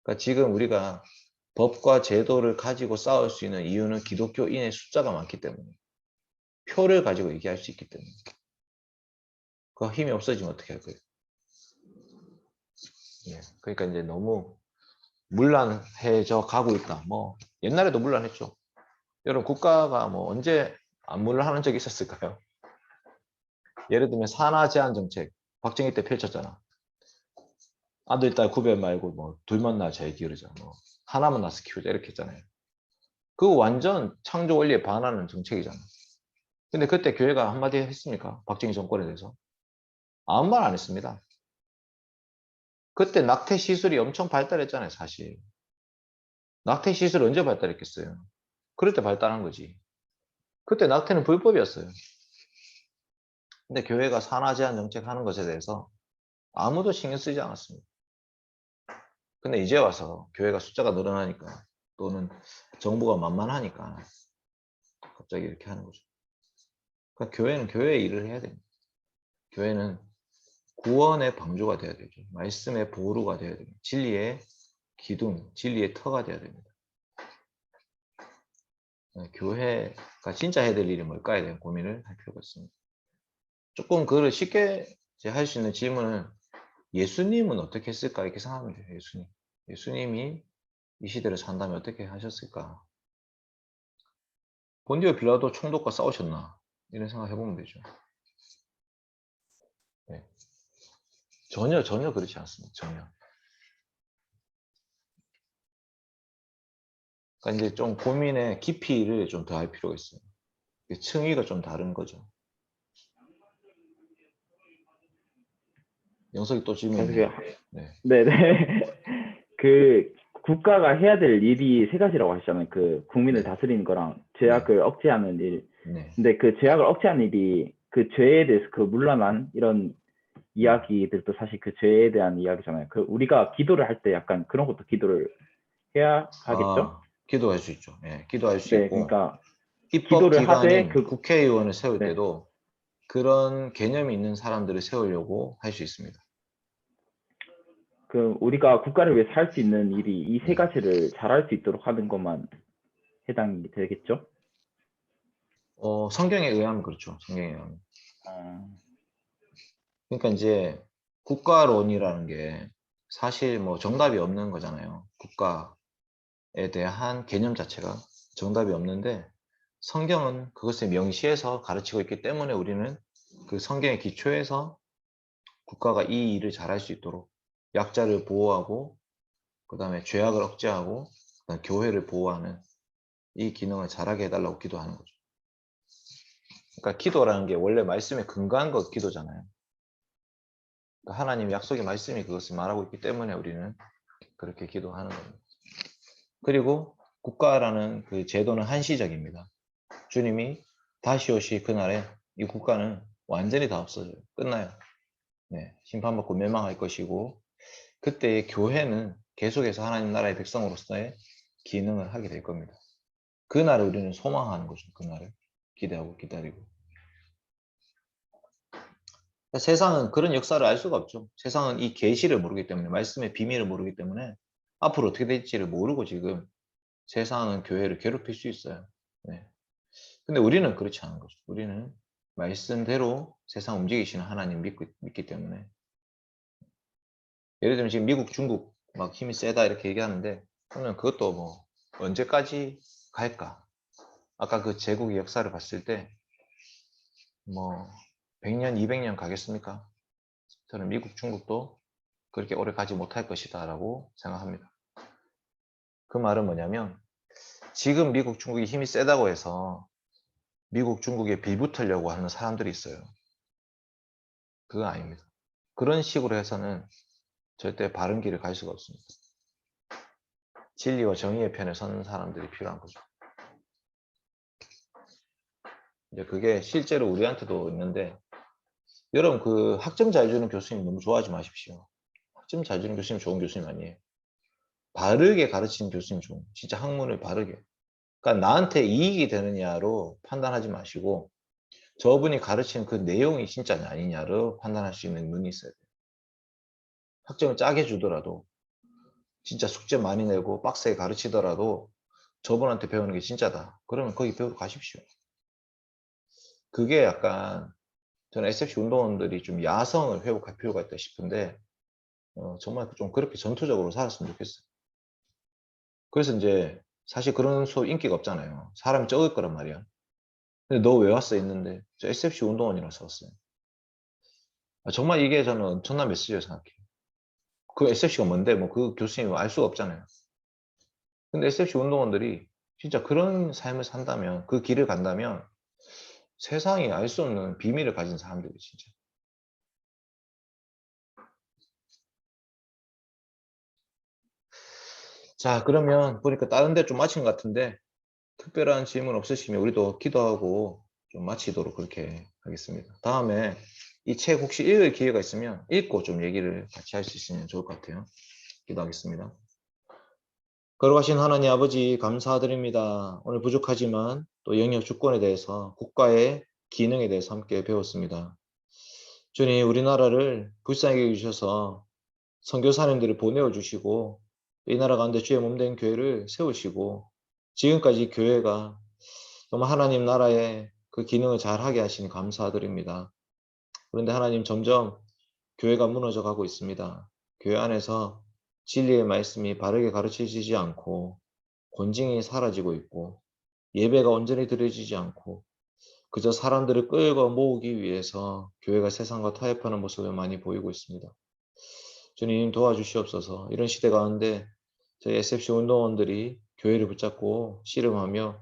그러니까 지금 우리가 법과 제도를 가지고 싸울 수 있는 이유는 기독교인의 숫자가 많기 때문에, 표를 가지고 얘기할 수 있기 때문에. 그 힘이 없어지면 어떻게 할 거예요? 예, 그러니까 이제 너무 문란해져 가고 있다. 뭐 옛날에도 문란했죠. 여러분 국가가 뭐 언제 안 문란한 적이 있었을까요? 예를 들면 산하 제한 정책 박정희 때 펼쳤잖아. 아들 딸 구별 말고 뭐 둘만 낳자 기르자 뭐 하나만 낳아서 키우자 이렇게 했잖아요. 그거 완전 창조 원리에 반하는 정책이잖아. 근데 그때 교회가 한마디 했습니까? 박정희 정권에 대해서 아무 말 안 했습니다. 그때 낙태 시술이 엄청 발달했잖아요, 사실. 낙태 시술 언제 발달했겠어요? 그럴 때 발달한 거지. 그때 낙태는 불법이었어요. 근데 교회가 산하 제한 정책 하는 것에 대해서 아무도 신경 쓰지 않았습니다. 근데 이제 와서 교회가 숫자가 늘어나니까 또는 정부가 만만하니까 갑자기 이렇게 하는 거죠. 그러니까 교회는 교회의 일을 해야 됩니다. 교회는 구원의 방주가 돼야 되죠. 말씀의 보루가 돼야 됩니다. 진리의 기둥, 진리의 터가 돼야 됩니다. 교회가 진짜 해야 될 일이 뭘까에 대한 고민을 할 필요가 있습니다. 조금 그걸 쉽게 할 수 있는 질문은 예수님은 어떻게 했을까 이렇게 생각하면 돼요. 예수님이 이 시대를 산다면 어떻게 하셨을까? 본디오 빌라도 총독과 싸우셨나? 이런 생각 해보면 되죠. 네. 전혀 그렇지 않습니다. 전혀. 그러니까 이제 좀 고민의 깊이를 좀 더 할 필요가 있어요. 층위가 좀 다른 거죠. 영석이 또 질문 있네요. 네. 네네. 그 국가가 해야 될 일이 세 가지라고 하셨잖아요. 그 국민을 네. 다스리는 거랑 죄악을 억제하는 일. 네. 근데 그 죄악을 억제하는 일이 그 죄에 대해서 그 문란한 이런 이야기들도 사실 그 죄에 대한 이야기잖아요. 그 우리가 기도를 할 때 약간 그런 것도 기도를 해야 하겠죠? 기도할 수 있죠. 네, 기도할 수 네, 있고 그러니까 기도를 하되 입법기관인 국회의원을 세울 네. 때도 그런 개념이 있는 사람들을 세우려고 할 수 있습니다. 그 우리가 국가를 위해서 할 수 있는 일이 이 세 가지를 잘할 수 있도록 하는 것만 해당이 되겠죠? 성경에 의하면 그렇죠. 성경에 의하면. 어, 그러니까 이제 국가론이라는 게 사실 뭐 정답이 없는 거잖아요. 국가에 대한 개념 자체가 정답이 없는데 성경은 그것을 명시해서 가르치고 있기 때문에 우리는 그 성경의 기초에서 국가가 이 일을 잘할 수 있도록 약자를 보호하고 그 다음에 죄악을 억제하고 그다음에 교회를 보호하는 이 기능을 잘하게 해달라고 기도하는 거죠. 그러니까 기도라는 게 원래 말씀에 근거한 거 기도잖아요. 그러니까 하나님의 약속의 말씀이 그것을 말하고 있기 때문에 우리는 그렇게 기도하는 겁니다. 그리고 국가라는 그 제도는 한시적입니다. 주님이 다시 오실 그날에 이 국가는 완전히 다 없어져요. 끝나요. 네, 심판받고 멸망할 것이고 그때의 교회는 계속해서 하나님 나라의 백성으로서의 기능을 하게 될 겁니다. 그날을 우리는 소망하는 거죠. 그날을 기대하고 기다리고. 그러니까 세상은 그런 역사를 알 수가 없죠. 세상은 이 계시를 모르기 때문에 말씀의 비밀을 모르기 때문에 앞으로 어떻게 될지를 모르고 지금 세상은 교회를 괴롭힐 수 있어요. 네. 근데 우리는 그렇지 않은 거죠. 우리는 말씀대로 세상 움직이시는 하나님 믿기 때문에. 예를 들면 지금 미국, 중국 막 힘이 세다 이렇게 얘기하는데 그러면 그것도 뭐 언제까지 갈까? 아까 그 제국의 역사를 봤을 때 뭐 100년, 200년 가겠습니까? 저는 미국, 중국도 그렇게 오래 가지 못할 것이다 라고 생각합니다. 그 말은 뭐냐면 지금 미국, 중국이 힘이 세다고 해서 미국, 중국에 빌붙으려고 하는 사람들이 있어요. 그거 아닙니다. 그런 식으로 해서는 절대 바른 길을 갈 수가 없습니다. 진리와 정의의 편에 서는 사람들이 필요한 거죠. 이제 그게 실제로 우리한테도 있는데 여러분 그 학점 잘 주는 교수님 너무 좋아하지 마십시오. 학점 잘 주는 교수님 좋은 교수님 아니에요. 바르게 가르치는 교수님 좋은 진짜 학문을 바르게 그러니까 나한테 이익이 되느냐로 판단하지 마시고 저분이 가르치는 그 내용이 진짜냐 아니냐로 판단할 수 있는 눈이 있어야 돼요. 학점을 짜게 주더라도 진짜 숙제 많이 내고 빡세게 가르치더라도 저분한테 배우는 게 진짜다. 그러면 거기 배우러 가십시오. 그게 약간 저는 SFC 운동원들이 좀 야성을 회복할 필요가 있다 싶은데 정말 좀 그렇게 전투적으로 살았으면 좋겠어요. 그래서 이제 사실 그런 수업 인기가 없잖아요. 사람이 적을 거란 말이야. 근데 너 왜 왔어? 했는데 저 SFC 운동원이라서 왔어요. 정말 이게 저는 엄청난 메시지라고 생각해요. 그 SFC가 뭔데 뭐 그 교수님 알 수가 없잖아요. 근데 SFC 운동원들이 진짜 그런 삶을 산다면 그 길을 간다면 세상이 알 수 없는 비밀을 가진 사람들이 진짜. 자 그러면 보니까 다른 데 좀 마친 것 같은데 특별한 질문 없으시면 우리도 기도하고 좀 마치도록 그렇게 하겠습니다. 다음에 이 책 혹시 읽을 기회가 있으면 읽고 좀 얘기를 같이 할 수 있으면 좋을 것 같아요. 기도하겠습니다. 거룩하신 하나님 아버지 감사드립니다. 오늘 부족하지만 또 영역 주권에 대해서 국가의 기능에 대해서 함께 배웠습니다. 주님 우리나라를 불쌍히 여기셔서 선교사님들을 보내어 주시고 이 나라 가운데 주의 몸된 교회를 세우시고 지금까지 교회가 정말 하나님 나라의 그 기능을 잘하게 하시니 감사드립니다. 그런데 하나님 점점 교회가 무너져 가고 있습니다. 교회 안에서 진리의 말씀이 바르게 가르쳐지지 않고 권징이 사라지고 있고 예배가 온전히 드려지지 않고 그저 사람들을 끌고 모으기 위해서 교회가 세상과 타협하는 모습을 많이 보이고 있습니다. 주님 도와주시옵소서. 이런 시대 가운데 저희 SFC 운동원들이 교회를 붙잡고 씨름하며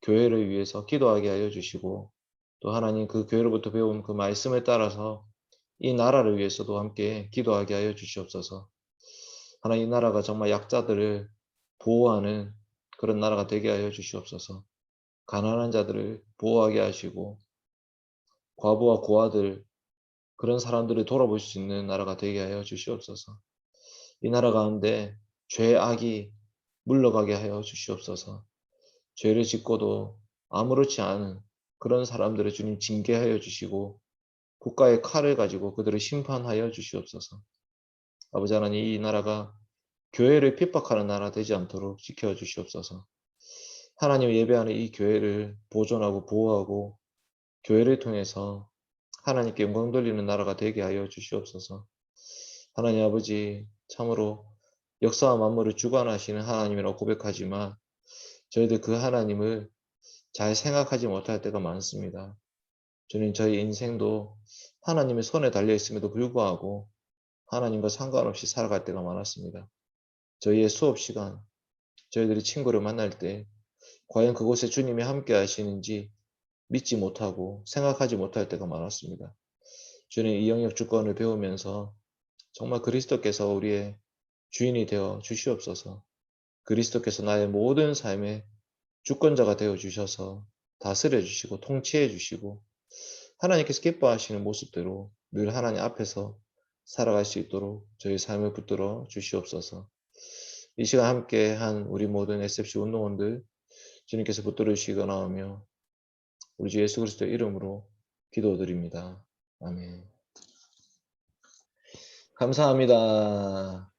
교회를 위해서 기도하게 하여 주시고 또 하나님 그 교회로부터 배운 그 말씀을 따라서 이 나라를 위해서도 함께 기도하게 하여 주시옵소서. 하나님 이 나라가 정말 약자들을 보호하는 그런 나라가 되게 하여 주시옵소서. 가난한 자들을 보호하게 하시고 과부와 고아들 그런 사람들을 돌아볼 수 있는 나라가 되게 하여 주시옵소서. 이 나라 가운데 죄악이 물러가게 하여 주시옵소서. 죄를 짓고도 아무렇지 않은 그런 사람들을 주님 징계하여 주시고 국가의 칼을 가지고 그들을 심판하여 주시옵소서. 아버지 하나님, 이 나라가 교회를 핍박하는 나라 되지 않도록 지켜주시옵소서. 하나님 예배하는 이 교회를 보존하고 보호하고 교회를 통해서 하나님께 영광 돌리는 나라가 되게 하여 주시옵소서. 하나님 아버지, 참으로 역사와 만물을 주관하시는 하나님이라고 고백하지만 저희들 그 하나님을 잘 생각하지 못할 때가 많습니다. 주님, 저희 인생도 하나님의 손에 달려 있음에도 불구하고 하나님과 상관없이 살아갈 때가 많았습니다. 저희의 수업 시간, 저희들이 친구를 만날 때 과연 그곳에 주님이 함께 하시는지 믿지 못하고 생각하지 못할 때가 많았습니다. 주님, 이 영역 주권을 배우면서 정말 그리스도께서 우리의 주인이 되어 주시옵소서. 그리스도께서 나의 모든 삶의 주권자가 되어 주셔서 다스려 주시고 통치해 주시고 하나님께서 기뻐하시는 모습대로 늘 하나님 앞에서 살아갈 수 있도록 저희 삶을 붙들어 주시옵소서. 이 시간 함께 한 우리 모든 SFC 운동원들 주님께서 붙들어 주시거나 하며 우리 주 예수 그리스도의 이름으로 기도드립니다. 아멘. 감사합니다.